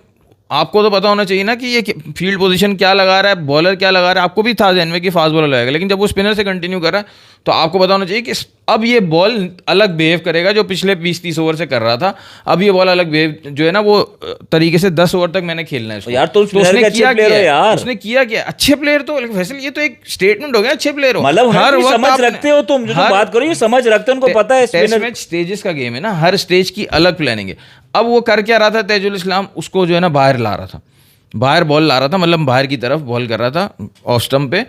आपको तो पता होना चाहिए ना कि ये फील्ड पोजीशन क्या लगा रहा है, बॉलर क्या लगा रहा है। आपको भी था ध्यान में कि फास्ट बॉलर लगाएगा, लेकिन जब वो स्पिनर से कंटिन्यू कर रहा है तो आपको पता होना चाहिए कि अब ये बॉल अलग बिहेव करेगा जो पिछले 20-30 ओवर से कर रहा था। अब ये बॉल अलग बिहेव जो है ना, वो तरीके से 10 ओवर तक मैंने खेलना है
यार। तो उसने किया क्या?
उसने किया क्या? अच्छे प्लेयर तो फैसल, ये तो एक स्टेटमेंट हो गया, अच्छे प्लेयर हो,
मतलब हर वक्त समझ रखते हो तुम, जो बात करो ये समझ रखते हो, उनको पता है
टेस्ट मैच स्टेजेस का गेम है ना, हर स्टेज की अलग प्लानिंग है। अब वो कर क्या रहा था, तेजुल इस्लाम उसको जो है ना बाहर ला रहा था, बाहर बॉल ला रहा था, मतलब बाहर की तरफ बॉल कर रहा था ऑफ स्टंप पे।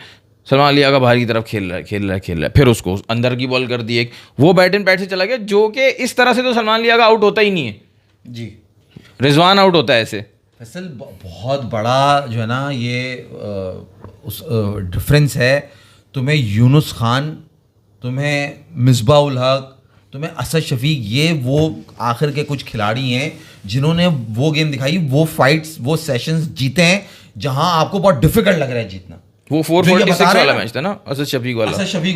सलमान अली आगा बाहर की तरफ खेल रहा है, फिर उसको अंदर की बॉल कर दी एक, वो बैट एंड पैट से चला गया, जो कि इस तरह से तो सलमान अली आगा आउट होता ही नहीं है
जी,
रिजवान आउट होता है ऐसे।
फैसल बहुत बड़ा जो है ना ये उस डिफरेंस है। तुम्हें यूनुस खान, तुम्हें मिसबाह उल हक, तुम्हें असद शफीक, ये वो आखिर के कुछ खिलाड़ी हैं जिन्होंने वो गेम दिखाई, वो फाइट्स, वो सेशंस जीते हैं जहां आपको बहुत डिफिकल्ट लग रहा है जीतना।
वो 446 वाला मैच था ना, असद शफीक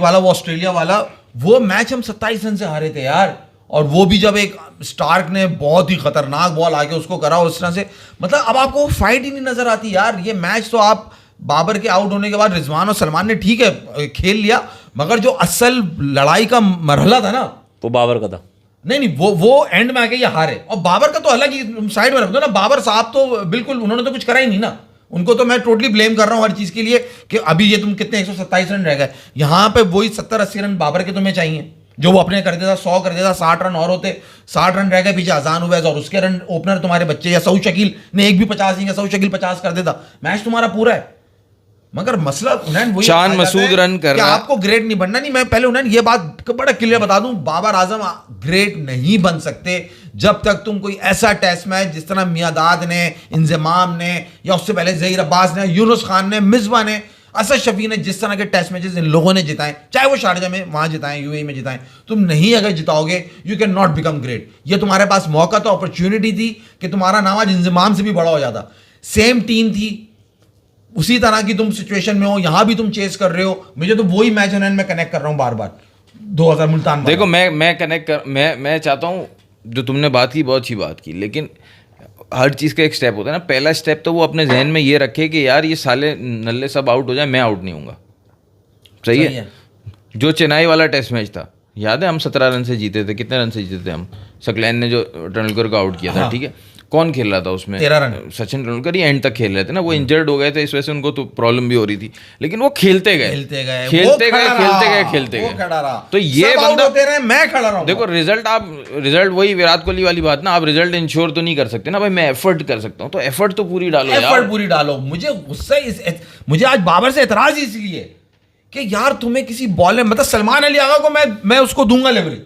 वाला, वो ऑस्ट्रेलिया वाला, वो मैच हम 27 रन से हारे थे यार। और वो भी जब एक स्टार्क ने बहुत ही खतरनाक बॉल आके उसको करा उस तरह से, मतलब अब आपको फाइट ही नहीं नजर आती यार। ये मैच तो आप बाबर के आउट होने के बाद रिजवान और सलमान ने ठीक है खेल लिया, मगर जो असल लड़ाई का मरहला था ना,
वो बाबर का था।
नहीं, वो एंड में आके ये हारे। और बाबर का तो अलग ही साइड में रख दो ना, बाबर साहब तो बिल्कुल, उन्होंने तो कुछ करा ही नहीं ना। उनको तो मैं टोटली ब्लेम कर रहा हूं हर चीज के लिए कि अभी ये तुम कितने 127 रन रह गए, यहां पे वही 70-80 रन बाबर के तुम्हें चाहिए। जो वो अपने कर देता, 100 कर देता, 60 रन और होते, 60 रन रह गए पीछे अजान उवैस और उसके रन ओपनर तुम्हारे बच्चे, या सऊद शकील ने एक भी 50 नहीं, सऊद शकील 50 कर देता, मैच तुम्हारा पूरा है। मगर मसला उन्हें वही
शान मसूद रन कर रहा है,
आपको ग्रेट नहीं बनना। नहीं, मैं पहले उन्हें ये बात बड़ा क्लियर बता दूं, बाबर आजम ग्रेट नहीं बन सकते जब तक तुम कोई ऐसा टेस्ट मैच जिस तरह मियादाद ने, इंजमाम ने, या उससे पहले जहीर अब्बास ने, यूनुस खान ने, मिसबा ने, असद शफी ने, जिस तरह के टेस्ट मैचेस इन लोगों ने जिताए, चाहे वो शारजा में वहां जिताएं, यूएई में जिताएं, तुम नहीं अगर जिताओगे you can not become great. ये तुम्हारे पास मौका था, अपॉर्चुनिटी थी कि तुम्हारा नाम आज इंजमाम से भी बड़ा हो जाता। सेम टीम थी, उसी तरह की तुम सिचुएशन में हो, यहां भी तुम चेस कर रहे हो। मुझे तो वही मैच है मैं कनेक्ट कर रहा हूं बार बार 2000 मुल्तान।
देखो मैं कनेक्ट कर मैं चाहता हूं, जो तुमने बात की बहुत अच्छी बात की, लेकिन हर चीज़ का एक स्टेप होता है ना। पहला स्टेप तो वो अपने जहन में ये रखे कि यार ये साले नल्ले सब आउट हो जाए, मैं आउट नहीं होऊंगा। सही है। जो चेन्नई वाला टेस्ट मैच था, याद है हम 17 रन से जीते थे, कितने रन से जीते थे हम? सकलैन ने जो तेंदुलकर को आउट किया था, ठीक है। कौन खेल रहा था उसमें?
13 run.
Sachin Tendulkar he and तक खेल रहे थे ना, वो इंजर्ड हो गए थे, इस वजह से उनको तो प्रॉब्लम भी हो रही थी, लेकिन वो खेलते गए तो ये बंदा,
मैं खड़ा रहा।
देखो रिजल्ट वही विराट कोहली वाली बात ना, आप रिजल्ट इंश्योर तो नहीं कर सकते ना भाई, मैं एफर्ट कर सकता हूँ, तो एफर्ट तो पूरी डालो,
एफर्ट पूरी डालो। मुझे आज बाबर से एतराज इसलिए कि यार तुम्हें किसी बॉल में, मतलब सलमान अली आगा को मैं उसको दूंगा लेवरी,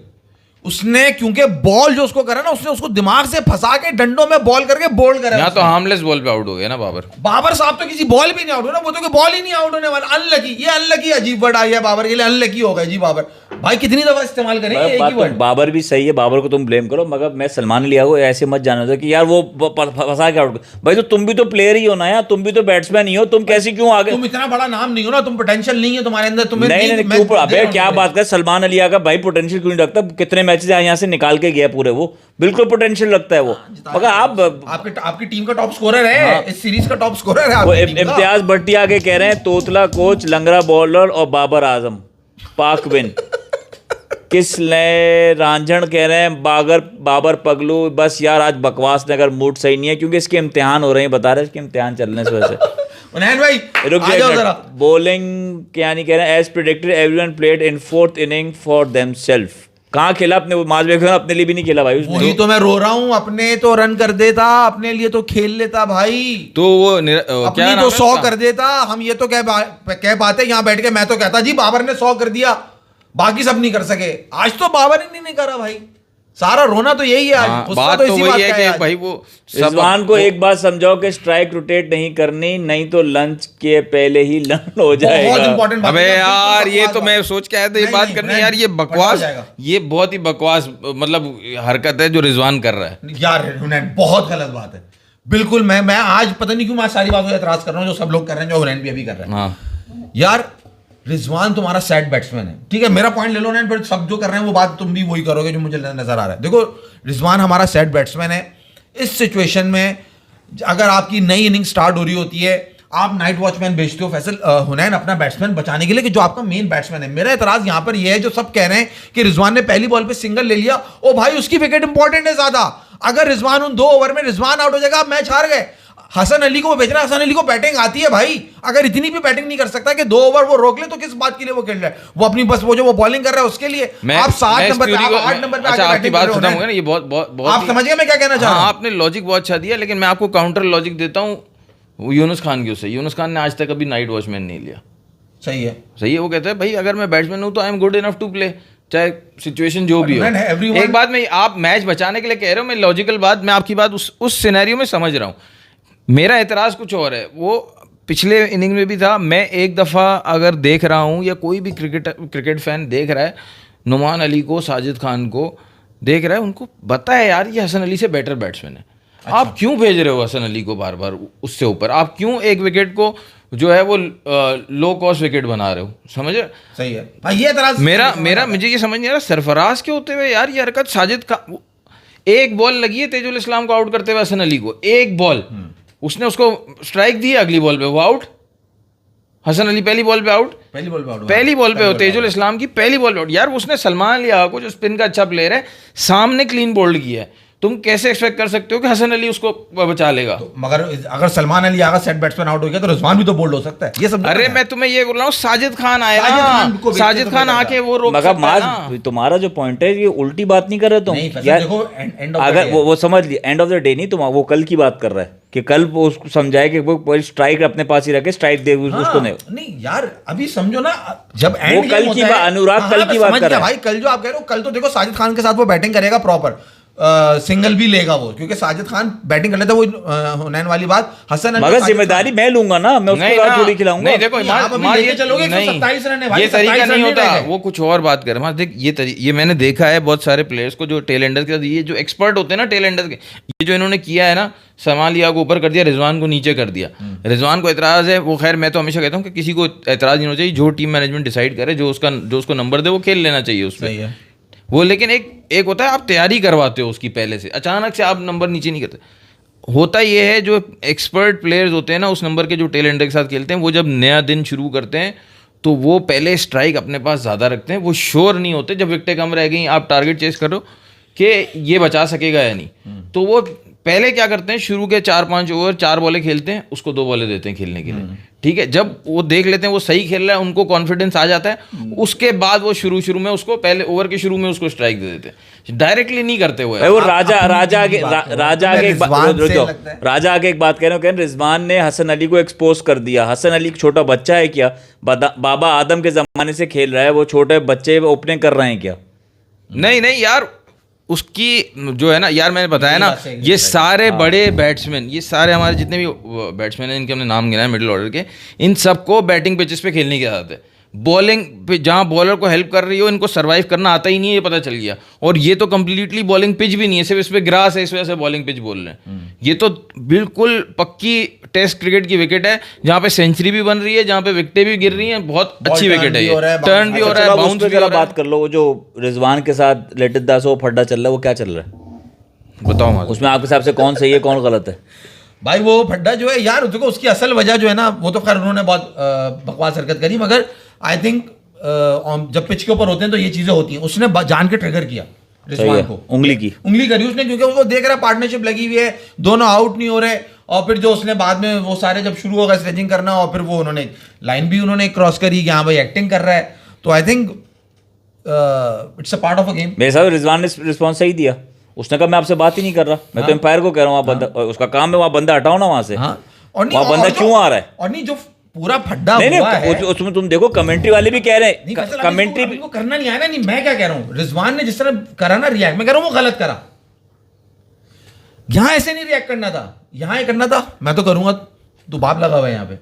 उसने क्योंकि बॉल जो उसको करा ना, उसने उसको दिमाग से फंसा के डंडों में बॉल करके बोल्ड करा।
यहाँ तो हार्मलेस बॉल पे आउट हो गया ना बाबर
साहब, तो किसी बॉल भी नहीं आउट हो ना, वो तो बॉल ही नहीं आउट होने वाला। अनलकी, ये अनलकी अजीब वर्ड आई है बाबर के लिए, अनलकी हो गया जी बाबर। भाई कितनी दफा इस्तेमाल करेंगे एक ही वर्ड।
बाबर भी सही है, बाबर को तुम ब्लेम करो, मगर मैं सलमान अली को ऐसे मत जाना दो कि यार वो फंसा के आउट। भाई तो तुम भी तो प्लेयर ही हो ना यार, तुम भी तो बैट्समैन ही हो, तुम कैसे क्यों आगे?
तुम इतना बड़ा नाम नहीं हो ना, तुम पोटेंशियल नहीं है तुम्हारे अंदर। तुम्हें
नहीं क्यों? अबे क्या बात कर, सलमान अली का भाई पोटेंशियल क्यों नहीं रखता? कितने मैचेस यहाँ से निकाल के गया पूरे, वो बिल्कुल पोटेंशियल रखता है वो। मगर
आपकी टीम का टॉप स्कोरर है, इस सीरीज का टॉप स्कोरर है।
वो इम्तियाज भट्टी आगे कह रहे हैं तोतला कोच, लंगड़ा बॉलर और बाबर आजम पाक विन। किसले रांझण कह रहे हैं बाबर पगलू। बस यार आज बकवास ने अगर मूड सही नहीं है, क्योंकि इसके इम्तिहान हो रहे हैं, बता रहे हैं इसके इम्तिहान चलने से वजह से।
भाई
रुक जाओ। बॉलिंग क्या नहीं कह रहे हैं, as predicted everyone played in 4th inning for themselves. कहाँ खेला अपने? अपने लिए भी नहीं खेला भाई उसने।
वही तो मैं रो रहा हूँ, अपने तो रन कर देता, अपने लिए तो खेल लेता भाई,
तो वो
अपनी तो 100 कर देता। हम ये तो कह पाते यहाँ बैठ के, मैं तो कहता जी बाबर ने 100 कर दिया, बाकी सब नहीं कर सके। आज तो बाबर ही नहीं करा भाई, सारा रोना तो यही है आज।
बात तो वही है कि भाई वो
रिजवान को एक बात समझाओ कि स्ट्राइक रोटेट नहीं करनी, नहीं तो लंच के पहले ही लर्न हो जाएगा।
बहुत इंपॉर्टेंट बात।
अबे यार ये तो मैं सोच के आया था ये बात करनी यार, ये बकवास, ये बहुत ही बकवास मतलब हरकत है जो रिजवान कर रहा है
यार, बहुत गलत बात है बिल्कुल। मैं आज पता नहीं क्यों मैं सारी बातों पर एतराज कर रहा हूँ, जो सब लोग कर रहे हैं, जो हुनैन भी अभी कर रहे हैं। यार रिजवान तुम्हारा सेट बैट्समैन है, ठीक है, मेरा पॉइंट ले लो ना, फिर सब जो कर रहे हैं वो बात तुम भी वही करोगे जो मुझे नजर आ रहा है। देखो रिजवान हमारा सेट बैट्समैन है। इस सिचुएशन में अगर आपकी नई इनिंग स्टार्ट हो रही होती है, आप नाइट वॉचमैन भेजते हो फैसल हुनैन अपना बैट्समैन बचाने के लिए, कि जो आपका मेन बैट्समैन है। मेरा एतराज यहां पर यह है, जो सब कह रहे हैं कि रिजवान ने पहली बॉल पे सिंगल ले लिया, ओ भाई उसकी विकेट इंपॉर्टेंट है ज्यादा। अगर रिजवान उन 2 ओवर में रिजवान आउट हो जाएगा, आप मैच हार गए। हसन अली को भेजना, हसन अली को बैटिंग आती है भाई, अगर इतनी भी बैटिंग नहीं कर सकता कि 2 ओवर वो रोक ले, तो किस बात के लिए वो खेल रहा है? वो अपनी बस वो जो वो बॉलिंग कर रहा है उसके लिए। आप 7 नंबर पे, 8 नंबर पे,
अच्छा आपकी बात खत्म हो गया ना, ये बहुत
आप समझ गए मैं क्या कहना चाह रहा हूं?
आपने लॉजिक बहुत अच्छा दिया, लेकिन मैं आपको काउंटर लॉजिक देता हूँ यूनुस खान की। उससे यूनुस खान ने आज तक अभी नाइट वॉचमैन नहीं लिया।
सही है,
सही है। वो कहते हैं भाई अगर मैं बैट्समैन हूँ तो I am good enough to play, चाहे सिचुएशन जो भी हो। एक बात मैं, आप मैच बचाने के लिए कह रहे हो, मैं लॉजिकल बात, मैं आपकी बात उस सिनेरियो में समझ रहा हूँ। मेरा एतराज़ कुछ और है। वो पिछले इनिंग में भी था। मैं एक दफ़ा अगर देख रहा हूँ, या कोई भी क्रिकेट फैन देख रहा है, नुमान अली को, साजिद खान को देख रहा है, उनको बताए यार ये हसन अली से बेटर बैट्समैन है। अच्छा। आप क्यों भेज रहे हो हसन अली को बार बार उससे ऊपर? आप क्यों एक विकेट को जो है वो लो कॉस्ट विकेट बना रहे हो? समझे?
सही है भाई, ये एतराज़
मेरा मुझे ये समझ नहीं आ रहा, सरफराज के होते हुए यार ये हरकत। साजिद खान, एक बॉल लगी है तेजुल इस्लाम को आउट करते हुए हसन अली को, एक बॉल उसने उसको स्ट्राइक दी, अगली बॉल पे वो आउट। हसन अली पहली बॉल पे आउट, पहली बॉल पे तेजुल इस्लाम की पहली बॉल पे आउट। यार उसने सलमान अली को, जो स्पिन का अच्छा प्लेयर है, सामने क्लीन बोल्ड किया है। तुम कैसे एक्सपेक्ट कर सकते हो कि हसन अली उसको बचा लेगा?
मगर अगर Salman Ali Agha set batsman out हो गया तो रिजवान भी तो बोल्ड हो सकता है, ये सब।
अरे मैं तुम्हें ये बोल रहा हूँ, साजिद खान आया ना, साजिद खान आके वो रोक
मगर
सकता है ना।
तुम्हारा जो पॉइंट है ये उल्टी बात नहीं कर रहे तुम
यार। देखो एंड ऑफ
अगर वो समझ लिया, एंड ऑफ द डे नहीं, तुम वो कल की बात कर रहा है कि कल वो उसको समझाए कि वो स्ट्राइक अपने पास ही रखे, स्ट्राइक दे उसको
नहीं यार, अभी समझो ना, जब एंड
वो कल की बात, अनुराग कल की बात कर रहा है
भाई। कल जो आप कह रहे हो, कल तो देखो साजिद खान के साथ वो बैटिंग करेगा प्रॉपर, सिंगल भी लेगा वो, क्योंकि साजिद खान बैटिंग कर लेता है, वो हुनैन वाली बात। हसन अली
मगर जिम्मेदारी मैं लूंगा ना, मैं उसके बाद थोड़ी खिलाऊंगा।
नहीं देखो
ये चलोगे 127 रन है भाई,
ये तरीका नहीं होता,
है।
वो कुछ और बात कर। देख ये मैंने देखा है बहुत सारे प्लेयर्स को जो टेल एंडर के साथ, ये जो एक्सपर्ट होते हैं ना टेल एंडर के, ये जो इन्होंने किया है ना, समालिया को ऊपर कर दिया, रिजवान को नीचे कर दिया। रिजवान को एतराज है, वो खैर मैं तो हमेशा कहता हूँ कि किसी को एतराज नहीं होना चाहिए, जो टीम मैनेजमेंट डिसाइड करे, जो उसको नंबर दे वो खेल लेना चाहिए उस पर वो। लेकिन एक होता है आप तैयारी करवाते हो उसकी पहले से, अचानक से आप नंबर नीचे नहीं करते। होता ये है जो एक्सपर्ट प्लेयर्स होते हैं ना उस नंबर के, जो टेल एंडर के साथ खेलते हैं, वो जब नया दिन शुरू करते हैं तो वो पहले स्ट्राइक अपने पास ज़्यादा रखते हैं, वो श्योर नहीं होते जब विकेटें कम रह गई, आप टारगेट चेस करो कि ये बचा सकेगा या नहीं, तो वो पहले क्या करते हैं, शुरू के 4-5 ओवर 4 बॉलें खेलते हैं, उसको 2 बॉलें देते हैं खेलने के लिए, ठीक है। जब वो देख लेते हैं वो सही खेल रहा है, उनको कॉन्फिडेंस आ जाता है, उसके बाद वो शुरू में उसको पहले ओवर के शुरू में उसको स्ट्राइक दे देते हैं, डायरेक्टली नहीं करते हुए।
वो राजा आगे एक बात कह रहे हो, रिजवान ने हसन अली को एक्सपोज कर दिया। हसन अली एक छोटा बच्चा है क्या? बाबा आदम के जमाने से खेल रहा है, वो छोटे बच्चे ओपनिंग कर रहे हैं क्या?
नहीं यार, उसकी जो है ना यार, मैंने बताया ना, ये सारे बड़े बैट्समैन, ये सारे हमारे जितने भी बैट्समैन हैं, इनके हमने नाम गिनाए मिडिल ऑर्डर के, इन सबको बैटिंग पिचेस पे खेलने की आदत है। बॉलिंग पे जहाँ बॉलर को हेल्प कर रही हो, इनको सर्वाइव करना आता ही नहीं है, ये पता चल गया। और ये तो कंप्लीटली बॉलिंग पिच भी नहीं है, सिर्फ इस पे ग्रास है, इस वजह से बॉलिंग पिच बोल रहे हैं। ये तो बिल्कुल पक्की टेस्ट क्रिकेट की विकेट है, जहाँ पे सेंचुरी भी बन रही है, जहाँ पे विकेटें भी गिर रही हैं, बहुत अच्छी विकेट है, टर्न भी हो रहा है, बाउंस भी हो रहा है।
बात कर लो, वो जो रिजवान के साथ लेट इट दास वो फड्डा चल रहा है, वो क्या चल रहा है
बताओ?
उसमें आपके हिसाब से कौन सही है कौन गलत है?
भाई वो फड्डा जो है यार, देखो उसकी असल वजह जो है ना, वो तो खैर उन्होंने बहुत बकवास हरकत करी, मगर आई थिंक जब पिच के ऊपर होते हैं तो ये चीजें होती हैं। उसने जान के ट्रिगर किया रिजवान को, उंगली करी उसने, क्योंकि वो देख रहा है पार्टनरशिप लगी हुई है, दोनों आउट नहीं हो रहे। और फिर जो उसने बाद में वो सारे जब शुरू होगा स्लेजिंग करना, और फिर वो उन्होंने लाइन भी उन्होंने क्रॉस करी कि हाँ भाई एक्टिंग कर रहा है, तो I think it's a part of a game.
मेरे साथ रिजवान ने रिस्पॉन्स सही दिया, उसने कहा मैं आपसे बात ही नहीं कर रहा, मैं तो एम्पायर को कह रहा हूँ, बंदा उसका काम है वहाँ बंदा हटाओ ना वहाँ से, वहाँ बंदा क्यों आ रहा है?
और नहीं जो पूरा फड्डा
हुआ है उसमें तुम देखो कमेंट्री वाले भी कह रहे हैं, कमेंट्री
को करना नहीं आया ना। नहीं मैं क्या कह रहा हूँ, रिजवान ने जिस तरह करा ना रिएक्ट, मैं कह रहा हूँ वो गलत करा। यहां ऐसे नहीं रिएक्ट करना था, यहां ये करना था, मैं तो करूंगा, तू बाप लगा हुआ है यहाँ पे,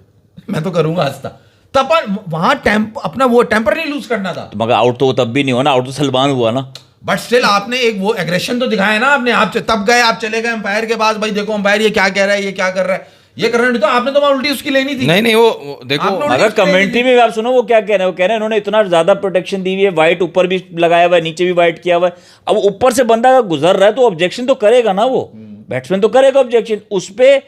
मैं तो करूंगा हंसता, तब वहां अपना वो टेम्पर नहीं लूज करना था।
मगर आउट तो तब भी नहीं हुआ ना, आउट तो सलमान हुआ ना,
बट स्टिल आपने एक वो एग्रेशन तो दिखाया ना आपने, आप तब गए, आप चले गए अंपायर के पास, भाई देखो अंपायर ये क्या कह रहा है, ये क्या कर रहा है, ये करना नहीं तो आपने तो उल्टी उसकी लेनी थी।
नहीं वो देखो,
अगर कमेंट्री में आप सुनो वो क्या कह रहे हैं, वो कह रहे हैं इन्होंने इतना ज्यादा प्रोटेक्शन दी हुई है, वाइट ऊपर भी लगाया हुआ है, नीचे भी वाइट किया हुआ है, अब ऊपर से बंदा गुजर रहा है तो ऑब्जेक्शन तो करेगा ना, वो बैट्समैन तो करेगा ऑब्जेक्शन उस पे।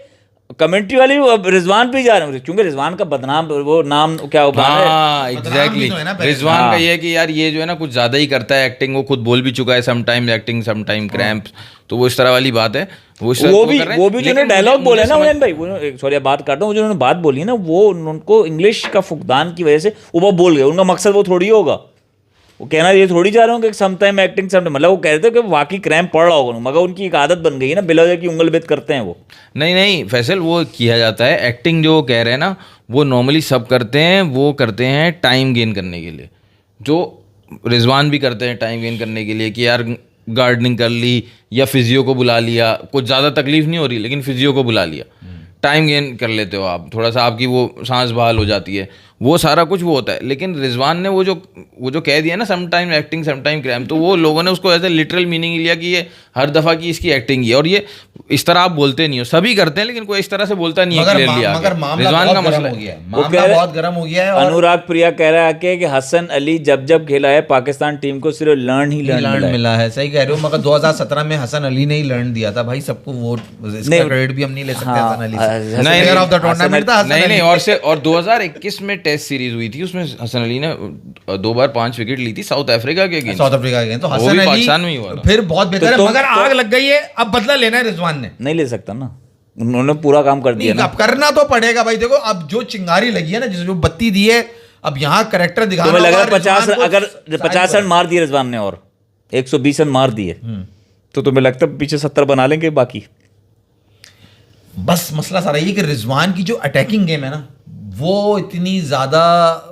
कमेंट्री वाली रिजवान भी जा रहे हैं, क्योंकि रिजवान का बदनाम वो नाम क्या होगा।
हाँ एग्जैक्टली, रिजवान का ये है कि यार ये जो है ना कुछ ज्यादा ही करता है एक्टिंग, वो खुद बोल भी चुका है, समटाइम एक्टिंग समटाइम क्रैम्प्स, तो वो इस तरह वाली बात है। वो
भी जो डायलॉग बोले ना उन्होंने भाई, सॉरी बात काटता हूँ, जो उन्होंने बात बोली ना, वो उनको इंग्लिश का फुकदान की वजह से वो बोल गए, उनका मकसद वो थोड़ी होगा, वो कहना ये थोड़ी जा रहा हूँ कि समटाइम एक्टिंग समटाइम, मतलब वो कह रहे थे कि वाकई क्रैम्प पड़ रहा होगा, मगर उनकी एक आदत बन गई है ना, बिला की उंगल बेत करते हैं वो।
नहीं फैसल, वो किया जाता है एक्टिंग, जो कह रहे हैं ना वो नॉर्मली सब करते हैं, वो करते हैं टाइम गेन करने के लिए, जो रिजवान भी करते हैं टाइम गेन करने के लिए, कि यार गार्डनिंग कर ली या फिजियो को बुला लिया, कुछ ज़्यादा तकलीफ नहीं हो रही लेकिन फिजियो को बुला लिया, टाइम गेन कर लेते हो आप, थोड़ा सा आपकी वो सांस बहाल हो जाती है, वो सारा कुछ वो होता है। लेकिन रिजवान ने वो जो कह दिया ना समटाइम एक्टिंग समटाइम क्रैम्प, तो वो लोगों ने उसको ऐसे लिटरल मीनिंग लिया कि ये हर दफ़ा की इसकी एक्टिंग ही है, और ये इस तरह आप बोलते नहीं हो, सभी करते हैं लेकिन कोई इस तरह से बोलता नहीं है।
रिजवान का मसला बहुत गर्म हो गया है।
अनुराग प्रिया कह रहा है कि हसन अली जब खेला है पाकिस्तान टीम को सिर्फ लर्न मिला है।
सही कह रहे हो, मगर 2017 में हसन अली ने ही लर्न दिया था भाई सबको, वो क्रेडिट भी हम नहीं ले सकते हसन अली से,
नहीं, और 2021 में टेस्ट सीरीज हुई थी, उसमें हसन अली ने 2 बार 5 विकेट ली थी साउथ अफ्रीका के अगेंस्ट।
साउथ अफ्रीका के तो
वो
हसन
भी
अली
पाकिस्तान में ही हुआ था।
फिर बहुत बेहतर है, मगर आग लग गई है, अब बदला लेना है रिजवान ने।
नहीं ले सकता ना, उन्होंने पूरा काम कर दिया
नहीं,
ना।
अब करना तो पड़ेगा भाई। देखो अब जो चिंगारी लगी है ना, जिस जो बत्ती दी है, अब यहाँ करेक्टर दिखाना
तुम्हें लग रहा है
होगा
50
रिजवान को
अगर
साइड
50 रन मार दिए रिजवान ने और 120 रन मार दिए, तो तुम्हें लगता है पीछे 70 बना लेंगे बाकी?
बस मसला सारा ये कि रिजवान की जो अटैकिंग गेम है ना, वो इतनी ज्यादा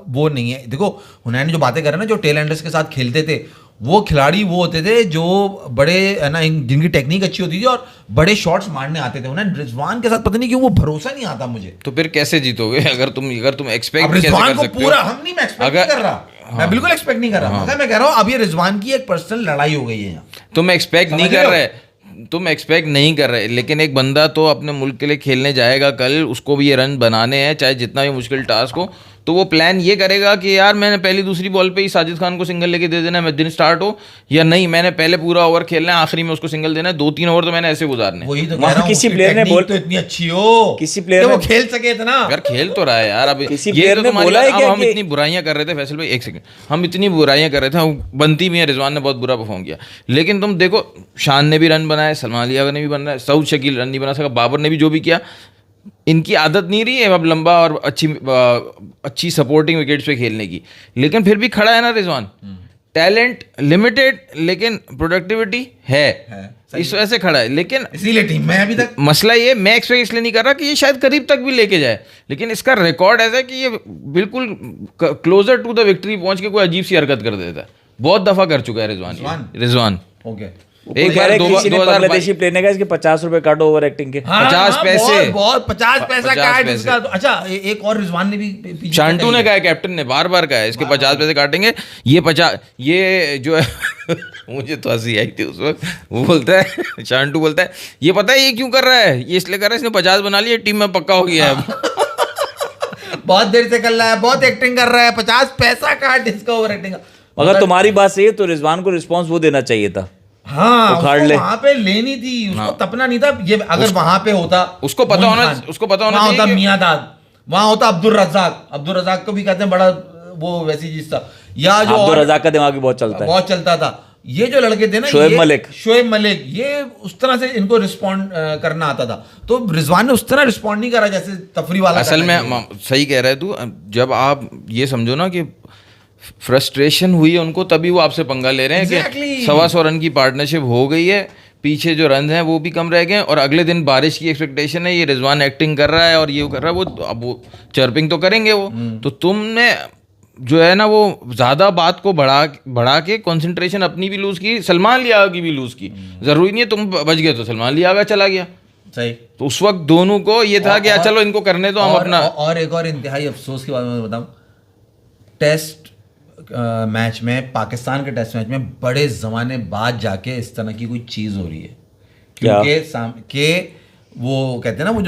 वो नहीं है। देखो हुनैन जो बातें कर रहे हैं ना, जो टेल एंडर्स के साथ खेलते थे, वो खिलाड़ी वो होते थे जो बड़े है ना, जिनकी टेक्निक अच्छी होती थी और बड़े शॉट्स मारने आते थे। हुनैन रिजवान के साथ पता नहीं क्यों वो भरोसा नहीं आता मुझे।
तो फिर कैसे जीतोगे अगर तुम एक्सपेक्ट
अब
कैसे
रिजवान
कर
को
सकते हो?
पूरा हम नहीं, मैं एक्सपेक्ट नहीं कर रहा, मैं बिल्कुल एक्सपेक्ट नहीं कर रहा, मगर मैं कह रहा हूँ अब ये रिजवान की एक पर्सनल लड़ाई हो गई है यहाँ।
तुम एक्सपेक्ट नहीं
समझ
कर
रहे
रहे, तुम एक्सपेक्ट नहीं कर रहे, लेकिन एक बंदा तो अपने मुल्क के लिए खेलने जाएगा कल, उसको भी ये रन बनाने हैं चाहे जितना भी मुश्किल टास्क हो, तो वो प्लान ये करेगा कि यार मैंने पहली दूसरी बॉल पे ही साजिद खान को सिंगल लेके दे देना है, मैं दिन स्टार्ट हो या नहीं, मैंने पहले पूरा ओवर खेलना है, आखिरी में उसको सिंगल देना है, 2-3 ओवर तो मैंने ऐसे गुजारने हैं।
वही तो कह
वहाँ
रहा हूँ,
किसी
उसकी
प्लेयर ने
टेक्निक
बोल
तो इतनी अच्छी हो,
किसी प्लेयर
कि वो
ने-
खेल सके इतना।
यार खेल तो रहा है यार। अब
किसी
ये
प्लेयर
तो
ने
तुम्हारी
बोला है
अब
क्या
हम
कि-
इतनी बुराइयां कर रहे थे फैसल भाई, एक सेकंड, हम इतनी बुराइयां कर रहे थे, हम बनती भी है, रिजवान ने बहुत बुरा परफॉर्म किया, लेकिन तुम देखो शान ने भी रन बनाए, सलमान अली ने भी बनाया, सऊद शकील रन नहीं बना सका, बाबर ने भी जो भी किया, इनकी आदत नहीं रही है अब लंबा और अच्छी सपोर्टिंग विकेट्स पे खेलने की, लेकिन फिर भी खड़ा है ना रिजवान। टैलेंट लिमिटेड लेकिन प्रोडक्टिविटी है, इस वजह से खड़ा है। लेकिन
इसीलिए टीम में अभी तक
मसला ये, मैं एक्सपेक्ट इसलिए नहीं कर रहा कि ये शायद करीब तक भी लेके जाए, लेकिन इसका रिकॉर्ड ऐसा है कि ये बिल्कुल क्लोजर टू द विक्ट्री पहुंच के कोई अजीब सी हरकत कर देता है। बहुत दफा कर चुका है रिजवान।
ओके।
एक बार
किसी ने बांग्लादेशी प्लेयर ने कहा इसके 50 रुपए काटो ओवर एक्टिंग के।
50 पैसे,
बहुत 50 पैसा
50
काट
पैसे।
इसका। अच्छा एक और रिजवान ने भी पीछे
शांटू ने कहा है, कैप्टन ने बार बार कहा है इसके 50 पैसे काटेंगे, ये 50 ये जो है मुझे तो हंसी आई थी उस वक्त, वो बोलता है शांटू बोलता है ये पता है ये क्यों कर रहा है, ये इसलिए कर रहा है इसने 50 बना लिया, टीम में पक्का हो गया है अब।
बहुत देर से कर रहा है, बहुत एक्टिंग कर रहा है, 50 पैसा काट इसका ओवर एक्टिंग का।
अगर तुम्हारी बात सही है तो रिजवान को रिस्पांस वो देना चाहिए था।
हाँ,
उखाड़
उसको
ले।
वहां पे लेनी थी, उसको तपना नहीं था। ये अगर वहां पे होता,
उसको पता होना-
मोइन खान,
उसको पता होना
वहां
चाहिए
होता
कि-
मियाँदाद, वहां होता अब्दुल रज़ाक को भी कहते हैं बड़ा वो वैसी चीज था, या जो
अब्दुल
और
रज़ाक का दिमाग भी बहुत चलता है।
बहुत चलता था। ये जो लड़के थे ना,
शोएब
ये
मलिक।
शोएब मलिक, ये उस तरह से इनको रिस्पॉन्ड करना आता था, तो रिजवान ने उस तरह रिस्पॉन्ड नहीं करा जैसे तफरी वाला
असल
करना
में
चाहिए।
सही कह रहा है तू, जब आप ये समझो ना कि फ्रस्ट्रेशन हुई है उनको, तभी वो आपसे पंगा ले रहे हैं
Exactly.
कि 125 रन की पार्टनरशिप हो गई है, पीछे जो रन हैं वो भी कम रह गए, और अगले दिन बारिश की एक्सपेक्टेशन है, ये रिजवान एक्टिंग कर रहा है और ये कर रहा है, वो अब वो चर्पिंग तो करेंगे वो। तो तुमने जो है ना वो ज़्यादा बात को बढ़ा के कंसंट्रेशन अपनी भी लूज़ की, सलमान लियागा की भी लूज़ की। ज़रूरी नहीं है तुम बच गए तो सलमान लियागा चला गया,
सही।
तो उस वक्त दोनों को ये था कि चलो इनको करने तो हम अपना।
और एक और इंतहाई अफसोस की बात मैं बताऊं, टेस्ट मैच में, पाकिस्तान के टेस्ट मैच में बड़े जमाने बाद जाके इस तरह की कोई चीज हो रही है,
क्या?
क्योंकि वो कहते हैं ना, वो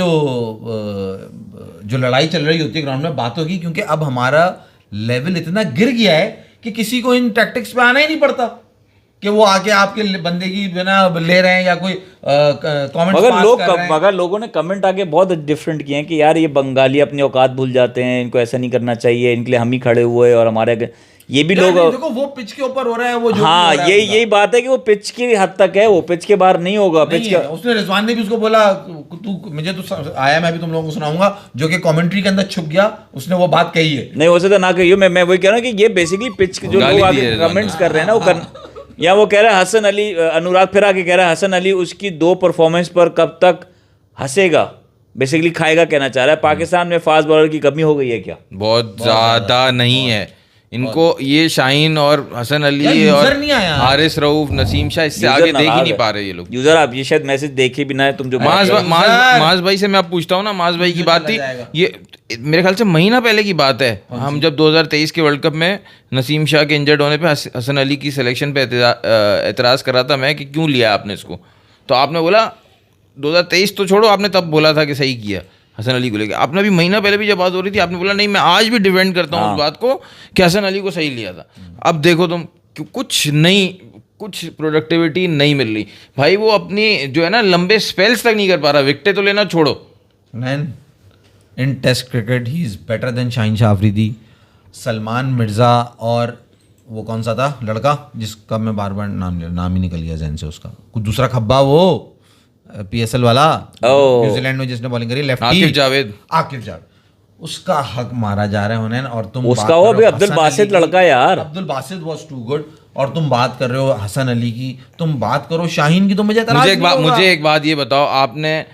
जो लड़ाई चल रही होती है ग्राउंड में बातों की, क्योंकि अब हमारा लेवल इतना गिर गया है कि किसी को इन टैक्टिक्स पे आना ही नहीं पड़ता कि वो आके आपके बंदे की बिना ले रहे हैं या कोई कमेंट्स
मगर
पास
लोग
कर रहे हैं।
मगर लोगों ने कमेंट आके बहुत डिफरेंट किए हैं कि यार ये बंगाली अपनी औकात भूल जाते हैं, इनको ऐसा नहीं करना चाहिए, इनके लिए हम ही खड़े हुए और हमारे ये भी लोग।
देखो वो पिच के ऊपर हो रहा है, वो जो
हाँ,
भी हो रहा है
ये
पूरा।
यही बात है कि वो पिच की हद तक है, वो पिच के बाहर नहीं होगा। पिच
नहीं
के
है। उसने रिजवान ने भी उसको बोला, तू मुझे तो आया, मैं भी तुम लोगों को सुनाऊंगा, जो कि कमेंट्री के अंदर छुप गया, उसने वो बात कही है।
नहीं हो सकता ना कहियो, मैं वही कह रहा हूँ कि ये बेसिकली पिच जो
गाली
लोग
दी
आगे
है रिजवान
कमेंट्स
ने।
कर रहे हैं ना वो कर, या वो कह रहा है हसन अली, अनुराग फिर आके कह रहा है हसन अली उसकी 2 परफॉर्मेंस पर कब तक हंसेगा, बेसिकली खाएगा कहना चाह रहा है। पाकिस्तान में फास्ट बॉलर की कमी हो गई है क्या?
बहुत ज्यादा नहीं है इनको, ये शाहीन और हसन
यार,
अली
यूजर
और
नहीं आया।
हारिस रऊफ, नसीम शाह, इससे
यूजर
आगे देख ही
नाराज
नहीं
है।
पा रहे ये लोग।
यूजर आप ये शायद मैसेज देखे भी ना है तुम जो
माज भाई से मैं अब पूछता हूँ ना, माज भाई की बात थी, ये मेरे ख्याल से महीना पहले की बात है, हम जब 2023 के वर्ल्ड कप में नसीम शाह के इंजर्ड होने पे हसन अली की सिलेक्शन पे एतराज़ कर रहा था मैं कि क्यों लिया आपने इसको, तो आपने बोला 2023 तो छोड़ो, आपने तब बोला था कि सही किया हसन अली को लेकर। आपने अभी महीना पहले भी जब बात हो रही थी आपने बोला नहीं मैं आज भी डिफेंड करता हूँ उस बात को कि हसन अली को सही लिया था। अब देखो तुम, कुछ प्रोडक्टिविटी नहीं मिल रही भाई, वो अपनी जो है ना लंबे स्पेल्स तक नहीं कर पा रहा, विकेटें तो लेना छोड़ो।
नैन in test cricket he is better than Shaheen Shah Afridi, Salman Mirza और वो कौन सा था लड़का जिसका मैं बार बार नाम ही निकल गया जहन से उसका, कुछ दूसरा खब्बा वो PSL वाला न्यूजीलैंड में जिसने बॉलिंग करी लेफ्टी, आकिफ जावेद, उसका हक मारा जा रहा है हुनैन। और तुम
उसका वो भी अब्दुल बासित लड़का यार,
Abdul Basit was too good. और तुम बात कर रहे हो हसन अली की, तुम बात करो शाहीन की, तो मुझे
एक बात ये बताओ, आपने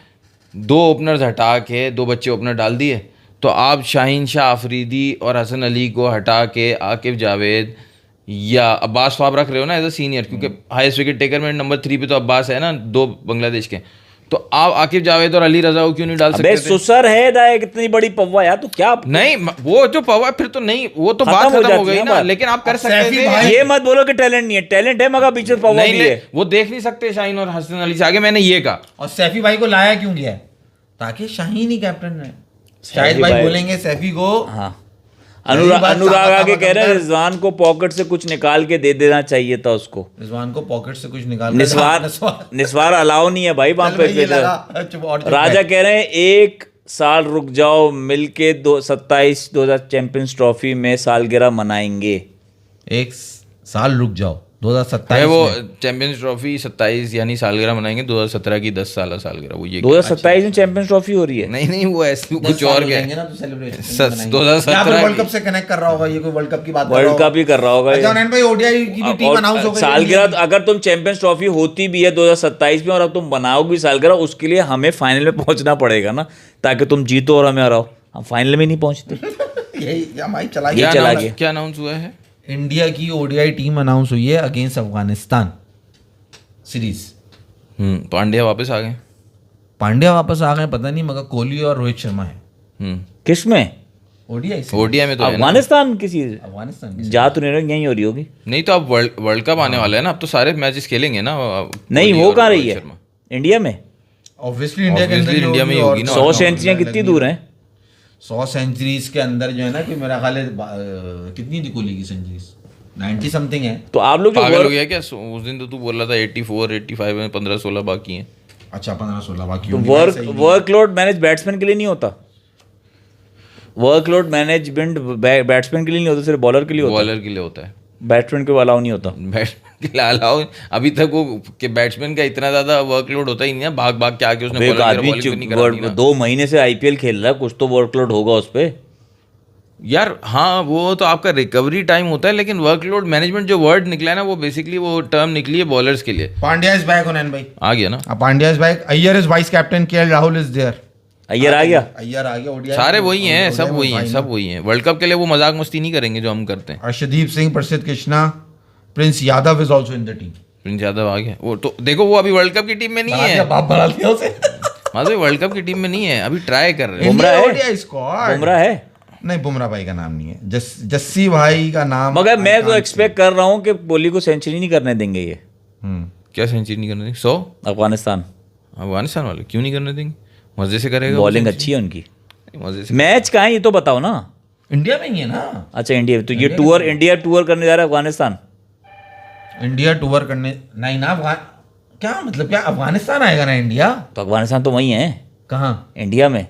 2 ओपनर्स हटा के 2 बच्चे ओपनर डाल दिए, तो आप शाहीन शाह अफरीदी और हसन अली को हटा के आकिफ जावेद या अब्बास ख्वाब रख रहे हो ना एज अ सीनियर, क्योंकि हाईएस्ट विकेट टेकर में नंबर 3 पे तो अब्बास है ना, 2 बांग्लादेश के, तो आप आकिफ जावेद और अली रजा को क्यों नहीं डाल सकते?
सुसर है दाए कितनी बड़ी पव्वा यार, तो क्या
नहीं वो जो पव्वा फिर तो नहीं, वो तो बात खत्म हो गई ना, लेकिन आप कर सकते थे।
ये मत बोलो कि टैलेंट नहीं है, टैलेंट है मगर पीछे पव्वा भी है,
वो देख नहीं सकते शाहीन और हसन अली से आगे, मैंने ये कहा।
और सैफी भाई को लाया क्यों गया, ताकि शाहीन ही कैप्टन रहे। शाहिद भाई बोलेंगे सैफी को,
हाँ अनुराग आगे कह रहे हैं रिजवान को पॉकेट से कुछ निकाल के दे देना चाहिए था उसको,
रिजवान को पॉकेट से कुछ निकाल,
निस्वार अलाउ नहीं है भाई वहां पे। राजा कह रहे हैं 1 साल रुक जाओ, मिलके 27 चैंपियंस ट्रॉफी में सालगिरह मनाएंगे।
1 साल रुक जाओ, 2027
वो चैंपियंस ट्रॉफी 27 यानी सालगिरह मनाएंगे 2017 की 10 साल सालगिरह, वो ये
2027 में चैंपियंस ट्रॉफी हो रही है।
नहीं वो ऐसे कुछ और क्या है ना, तो सेलिब्रेशन 2017
वर्ल्ड कप से कनेक्ट कर रहा होगा, ये कोई वर्ल्ड कप की बात कर रहा
होगा, वर्ल्ड कप ही कर रहा होगा।
अच्छा उन्होंने भाई ओडीआई की भी टीम अनाउंस हो गई
सालगिरह, अगर तुम चैंपियंस ट्रॉफी होती भी है 2027 में और अब तुम बनाओगे भी सालगिरह, उसके लिए हमें फाइनल में पहुंचना पड़ेगा ना, ताकि तुम जीतो और हमें हराओ। हम फाइनल में नहीं पहुंचते।
यही चला
गया। क्या अनाउंस हुआ है?
इंडिया की ओडीआई टीम अनाउंस हुई है अगेंस्ट अफगानिस्तान सीरीज।
पांड्या वापस आ गए,
पता नहीं, मगर कोहली और रोहित शर्मा है।
किस में?
ओडीआई में तो
अफगानिस्तान जा तो नहीं हो रही होगी।
नहीं तो अब वर्ल्ड कप आने वाला है ना, अब तो सारे मैचेस खेलेंगे ना।
नहीं हो कहाँ रही है इंडिया में?
ऑब्वियसली इंडिया में
होगी ना।
100 सेंचुरियां कितनी दूर हैं?
100 सेंचुरीज के अंदर जो है ना, कि मेरा ख्याल है कितनी थी कोहली की सेंचुरीज, 90 समथिंग है।
तो आप लोग
पागल हो गया क्या? उस दिन तो तू बोल रहा था 84 85 में 15-16 बाकी हैं।
अच्छा 15-16 बाकी।
तो वर्कलोड मैनेज बैट्समैन के लिए नहीं होता, वर्कलोड मैनेजमेंट बैट्समैन के लिए नहीं होता, सिर्फ बॉलर के लिए होता है।
बॉलर के लिए होता है,
बैट्समैन को अलाउ नहीं होता।
बैट्समैन के लिए अलाउ अभी तक वो कि बैट्समैन का इतना ज्यादा वर्कलोड होता ही नहीं है, भाग भाग के आके उसने बॉलिंग
2 महीने से IPL खेल रहा है, कुछ तो वर्कलोड होगा उस पे
यार। हाँ वो तो आपका रिकवरी टाइम होता है, लेकिन वर्कलोड मैनेजमेंट जो वर्ड निकला है ना, वो बेसिकली वो टर्म निकली है बॉलर्स के लिए।
पांड्या इज बैक हुनैन भाई,
आ गया ना।
Pandya is back, Iyer is vice captain, KL Rahul is there.
Iyer आ गया
ओडीआई
सारे वही हैं, सब वही हैं। वर्ल्ड कप के लिए वो मजाक मस्ती नहीं करेंगे जो हम करते हैं।
Arshdeep Singh, Prasidh Krishna, Prince Yadav is also in the team.
Prince Yadav आ गया, वो तो देखो वो अभी वर्ल्ड कप की टीम में नहीं है।
बाप बढ़ा दिया उसे।
वर्ल्ड कप की टीम में नहीं है, अभी ट्राई कर रहे
हैं। बुमराह है
नहीं, बुमराह भाई का नाम नहीं है, जस्सी भाई का नाम।
मगर मैं तो एक्सपेक्ट कर रहा हूँ कि कोहली को सेंचुरी नहीं करने देंगे ये।
क्या सेंचुरी नहीं करने देंगे? 100
अफगानिस्तान
वाले क्यों नहीं करने देंगे? मजे से करेगा,
बॉलिंग अच्छी है उनकी।
मजे से।
मैच कहाँ है ये तो बताओ ना।
इंडिया में ही है ना।
अच्छा इंडिया, तो ये टूर इंडिया टूर करने जा रहा है अफगानिस्तान।
इंडिया टूर करने नहीं ना, क्या मतलब, क्या अफगानिस्तान आएगा ना इंडिया?
तो अफगानिस्तान तो वही है।
कहाँ?
इंडिया में।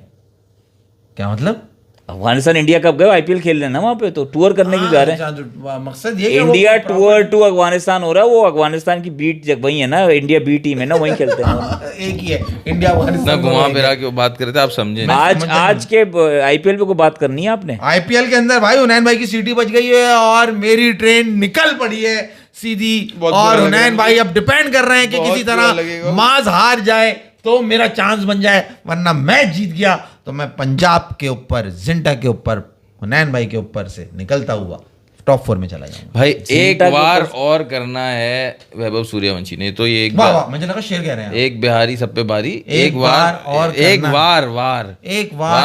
क्या मतलब?
अफगानिस्तान इंडिया कब गए IPL खेलने ना वहाँ पे, तो टूर करने की जा रहे हैं।
मकसद ये
इंडिया टूर टू अफगानिस्तान हो रहा है। वो अफगानिस्तान की बीट वही है ना, इंडिया बी टीम है ना, वही खेलते हैं।
एक ही है इंडिया अफगानिस्तान।
घुमा फिरा के बात करते आप समझे।
आज के IPL पे को बात करनी है आपने।
IPL के अंदर भाई हुनैन भाई की सीटी बच गई है और मेरी ट्रेन निकल पड़ी है सीधी। और हुनैन भाई अब डिपेंड कर रहे हैं कि किसी तरह माज हार जाए तो मेरा चांस बन जाए, वरना मैच जीत गया तो मैं पंजाब के ऊपर, जिंटा के ऊपर, हुनैन भाई के ऊपर से निकलता हुआ टॉप 4 में चला जाऊंगा।
भाई एक बार और करना है वैभव सूर्यवंशी ने, तो ये एक बार
मुझे लगा शेर कह रहे हैं,
एक बिहारी सब पे बारी, एक बार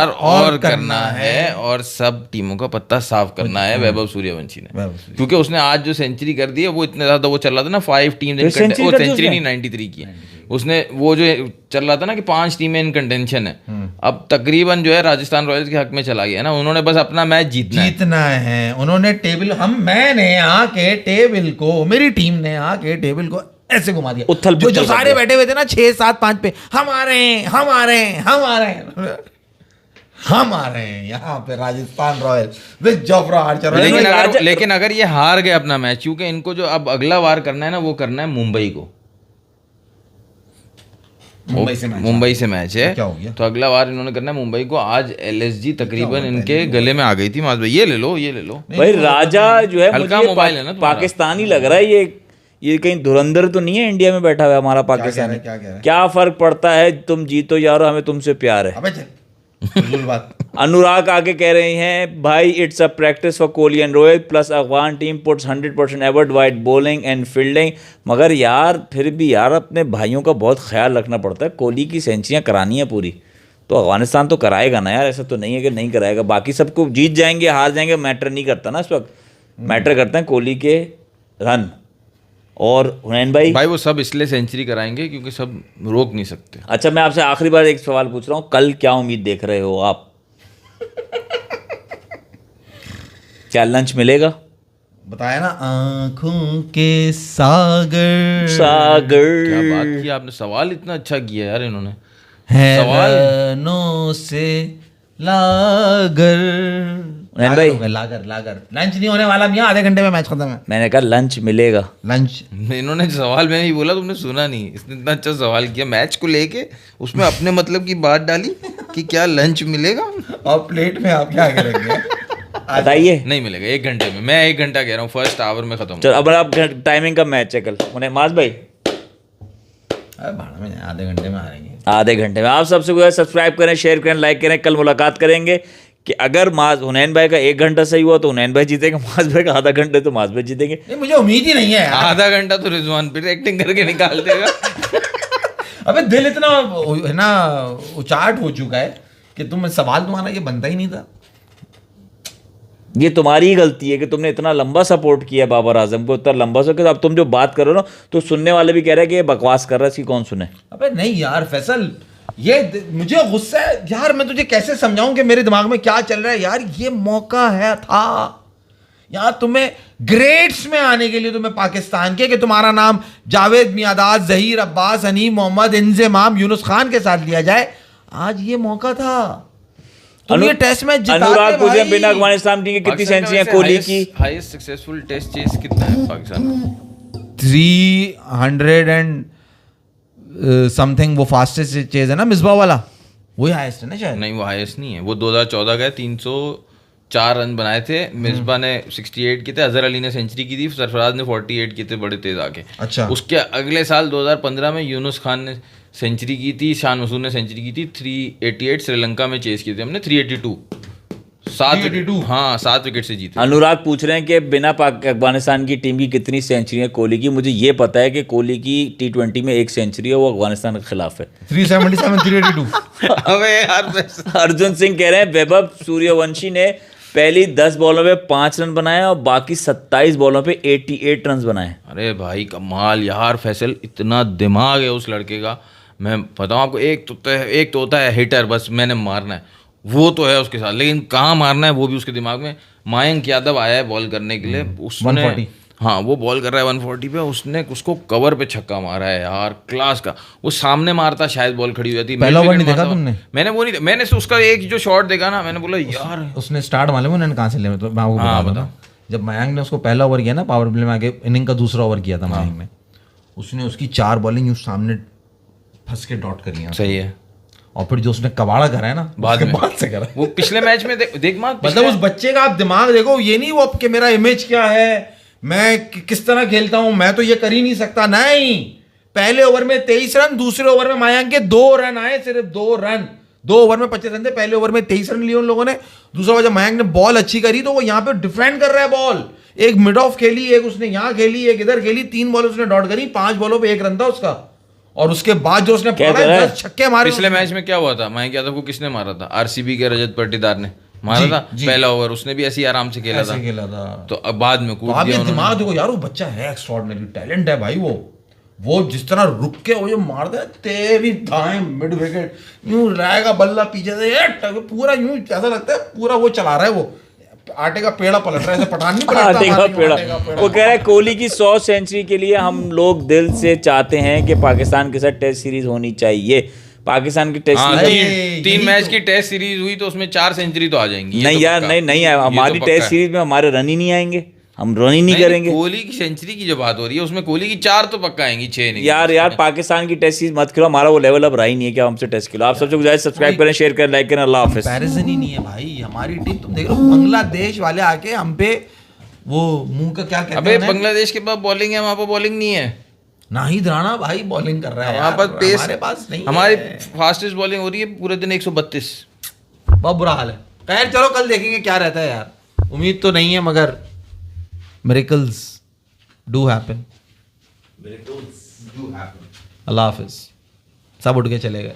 और करना है और सब टीमों का पत्ता साफ करना है वैभव सूर्यवंशी ने। क्योंकि उसने आज जो सेंचुरी कर दी है वो इतना ज्यादा वो चल रहा था ना, 5 टीम वो सेंचुरी नहीं 93 की उसने, वो जो चल रहा था ना कि 5 टीमें इन कंटेंशन है, अब तकरीबन जो है राजस्थान रॉयल्स के हक में चला गया ना। उन्होंने बस अपना मैच जीतना है। उन्होंने
टेबल, मैंने आके टेबल को, मेरी टीम ने आके टेबल को ऐसे घुमा दिया। जो सारे बैठे हुए थे ना 6-7-5 पे, हम आ रहे हैं। हम आ रहे हैं यहाँ पे Rajasthan royal with Jofra Archer.
लेकिन अगर ये हार गए अपना मैच, क्योंकि इनको जो अब अगला वार करना है ना, वो करना है मुंबई को। मुंबई से मैच है,
क्या हो गया?
तो अगला वार इन्होंने करना है मुंबई को। आज एलएसजी तकरीबन इनके गले में आ गई थी। माज भाई ये ले लो, ये ले लो
भाई। राजा जो है
हल्का
मुझे
मोबाइल है ना तुम्हारा।
पाकिस्तानी लग रहा है ये कहीं धुरंधर तो नहीं है इंडिया में बैठा हुआ है हमारा पाकिस्तानी।
क्या कह रहा है?
क्या फर्क पड़ता है, तुम जीतो यारो, हमें तुमसे प्यार है।
अबे चल बात।
अनुराग आगे कह रहे हैं भाई it's a practice for Kohli and Rohit plus Afghan team puts 100% effort wide bowling and fielding. मगर यार फिर भी यार अपने भाइयों का बहुत ख्याल रखना पड़ता है। कोहली की सेंचुरियाँ करानी है पूरी, तो अफगानिस्तान तो कराएगा ना यार, ऐसा तो नहीं है कि नहीं कराएगा। बाकी सबको जीत जाएंगे हार जाएंगे मैटर नहीं करता ना इस वक्त, मैटर करते हैं कोहली के रन। और हुनैन भाई
वो सब इसलिए सेंचुरी कराएंगे क्योंकि सब रोक नहीं सकते।
अच्छा मैं आपसे आखिरी बार एक सवाल पूछ रहा हूँ, कल क्या उम्मीद देख रहे हो आप? क्या लंच मिलेगा?
बताया ना, आंखों के सागर
क्या बात की आपने, सवाल इतना अच्छा किया यार इन्होंने।
है
सवाल
रनों से लागर।
भाई
लागर लंच नहीं होने वाला मियां, आधे घंटे में मैच खत्म है।
मैंने कहा लंच मिलेगा।
लंच
इन्होंने सवाल मैंने ही बोला, तुमने सुना नहीं। इसने इतना अच्छा सवाल किया मैच को लेके, उसमें अपने मतलब की बात डाली कि क्या लंच मिलेगा।
और प्लेट में आप क्या करेंगे?
बताइए।
नहीं मिलेगा 1 घंटे में, मैं 1 घंटा कह रहा हूँ, फर्स्ट आवर में खत्म।
चलो अब आप टाइमिंग का मैच है कल उन्हें माज भाई
भाड़ा में आधे घंटे में आ रहेंगे।
आधे घंटे में। आप सबसे कोई सब्सक्राइब करें, शेयर करें, लाइक करें। कल मुलाकात करेंगे कि अगर माज हुनैन भाई का 1 घंटा सही हुआ तो हुनैन भाई जीतेंगे, माज भाई का आधा घंटे तो माज भाई जीतेंगे।
नहीं मुझे उम्मीद ही नहीं है यार।
आधा घंटा तो रिजवान फिर एक्टिंग करके निकाल देगा।
अबे दिल इतना है ना उचाट हो चुका है कि सवाल तुम्हारा ये बनता ही नहीं था।
ये तुम्हारी ही गलती है कि तुमने इतना लंबा सपोर्ट किया बाबर आजम को, इतना लंबा सो कि अब तुम जो बात करो ना तो सुनने वाले भी कह रहे हैं कि ये बकवास कर रहा है, इसकी कौन सुने।
अबे नहीं यार फैसल, ये मुझे गुस्सा है यार। मैं तुझे कैसे समझाऊं कि मेरे दिमाग में क्या चल रहा है यार। ये मौका है था यार तुम्हें ग्रेट्स में आने के लिए, तुम्हें पाकिस्तान के, कि तुम्हारा नाम जावेद मियादाद, जहीर अब्बास, हनीम मोहम्मद, इंजमाम, यूनुस खान के साथ लिया जाए। आज ये मौका था। तुम ये टेस्ट मैच जिता
अनुराग पूछ रहे हैं बिना अफगानिस्तान टीम की कितनी सेंचुरियां कोहली की?
हाईएस्ट सक्सेसफुल टेस्ट चेस कितना है पाकिस्तान का?
300 एंड समथिंग। वो फास्टेस्ट चेज है ना मिसबा वाला, वही हाईएस्ट है ना शायद।
नहीं वो हाईएस्ट नहीं है, वो 2014 का 304 रन बनाए थे। मिसबा ने 68 किए थे, अजहर अली ने सेंचुरी की थी, सरफराज ने 48 किए थे बड़े तेज आके।
अच्छा।
उसके अगले साल 2015 में यूनुस खान ने सेंचुरी की थी, शान मसूद ने सेंचुरी की थी। 388 श्रीलंका में चेस किए थे हमने, 382 7 विकेट से जीते।
अनुराग पूछ रहे हैं कि बिना अफगानिस्तान की टीम की कितनी सेंचुरी है कोहली की? मुझे ये पता है कि कोहली की T20 में 1 सेंचुरी है, वो अफगानिस्तान के खिलाफ है।
377 382।
अबे यार
अर्जुन सिंह कह रहे हैं वैभव सूर्यवंशी ने पहली 10 बॉलों पे 5 रन बनाए और बाकी 27 बॉलों पे 88 रन बनाए।
अरे भाई कमाल यार फैसल, इतना दिमाग है उस लड़के का। मैं बताऊँ आपको, एक तो होता है हिटर, बस मैंने मारना है, वो तो है उसके साथ, लेकिन कहाँ मारना है वो भी उसके दिमाग में। मयंक यादव आया है बॉल करने के लिए, उसने
140।
हाँ वो बॉल कर रहा है 140 पे, उसने उसको कवर पे छक्का मारा है यार, क्लास का। वो सामने मारता शायद बॉल खड़ी हो जाती।
पहला ओवर नहीं देखा तुमने?
मैंने वो नहीं, मैंने उसका एक जो शॉट देखा ना, मैंने बोला यार
उसने स्टार्ट वाले उन्होंने कहाँ से ले, तो मैं आपको बता। जब मयंक ने उसको पहला ओवर किया ना, पावर प्ले में आगे इनिंग का दूसरा ओवर किया था मयंक ने, उसने उसकी 4 बॉलिंग यूं सामने फंस के डॉट कर लिया।
सही है।
और फिर जो उसने कबाड़ा करा है ना बाद से करा,
वो पिछले मैच में देख
मतलब उस बच्चे का आप दिमाग देखो। ये नहीं वो अब कि मेरा इमेज क्या है, मैं किस तरह खेलता हूं, मैं तो ये कर ही नहीं सकता। नहीं, पहले ओवर में 23 रन, दूसरे ओवर में मयंक के 2 रन आए, सिर्फ 2 रन। 2 ओवर में 25 रन थे, पहले ओवर में 23 रन लिए उन लोगों ने। दूसरा ओवर जब मयंक ने बॉल अच्छी करी तो वो यहाँ पे डिफेंड कर रहा है बॉल। एक मिड ऑफ खेली, एक उसने यहाँ खेली, एक इधर खेली, 3 बॉल उसने डॉट करी, 5 बॉलों पे 1 रन था उसका। और उसके बाद जो उसने 10 छक्के मारे।
पिछले मैच में क्या हुआ था, मयंक यादव को किसने मारा था? आरसीबी के रजत पाटीदार ने मारा था पहला ओवर, उसने भी ऐसे ही आराम से खेला था। तो अब बाद में कूद गया।
दिमाग देखो यार, वो बच्चा है, एक्स्ट्राऑर्डिनरी टैलेंट है भाई। वो जिस तरह रुक के वो जो मारता है तेरी दाएं मिड विकेट, यूं रहेगा बल्ला पीछे से, पूरा यूं ऐसा लगता है पूरा वो चला रहा है, वो आटे का पेड़ा पलट रहा है, ऐसे पठान नहीं पलटता
आटे का पेड़ा। वो कह रहा है कोहली की 100 सेंचुरी के लिए हम लोग दिल से चाहते हैं कि पाकिस्तान के साथ टेस्ट सीरीज होनी चाहिए। पाकिस्तान की टेस्ट
हाँ,
सीरीज
तीन मैच की टेस्ट सीरीज हुई तो उसमें 4 सेंचुरी तो आ जाएंगी। ये
नहीं
तो
यार,
पक्का।
नहीं नहीं
ये तो
हमारी
पक्का
टेस्ट
है।
सीरीज में हमारे रन ही नहीं आएंगे, हम रन ही नहीं करेंगे
कोहली की सेंचुरी की जो बात हो रही है उसमें कोहली की 4 तो पक्का आएंगी, 6 नहीं।
यार पाकिस्तान की टेस्ट सीरीज मत खेलो, हमारा वो लेवल अब रहा ही नहीं है कि हमसे टेस्ट खेलो। आप सबसे गुजारिश सब्सक्राइब करें, शेयर करें, लाइक करें। अल्लाह हाफिज।
कंपैरिजन ही नहीं है भाई। हमारी टीम तुम देख रहे हो, बांग्लादेश वाले आके हम पे वो मुंह का क्या कहते
अबे
हैं,
बांग्लादेश के पास बॉलिंग है, वहां पर बॉलिंग नहीं है।
नाहिद राणा भाई बॉलिंग कर रहा है
हमारे
यार,
पास पेस,
हमारे पास नहीं
हमारी
है।
फास्टेस्ट बॉलिंग हो रही है पूरे दिन 132।
बहुत बुरा हाल है। खैर चलो कल देखेंगे क्या रहता है यार, उम्मीद तो नहीं है मगर मिरेकल्स डू हैपन। अल्लाह हाफिज। सब उठ के चले गए।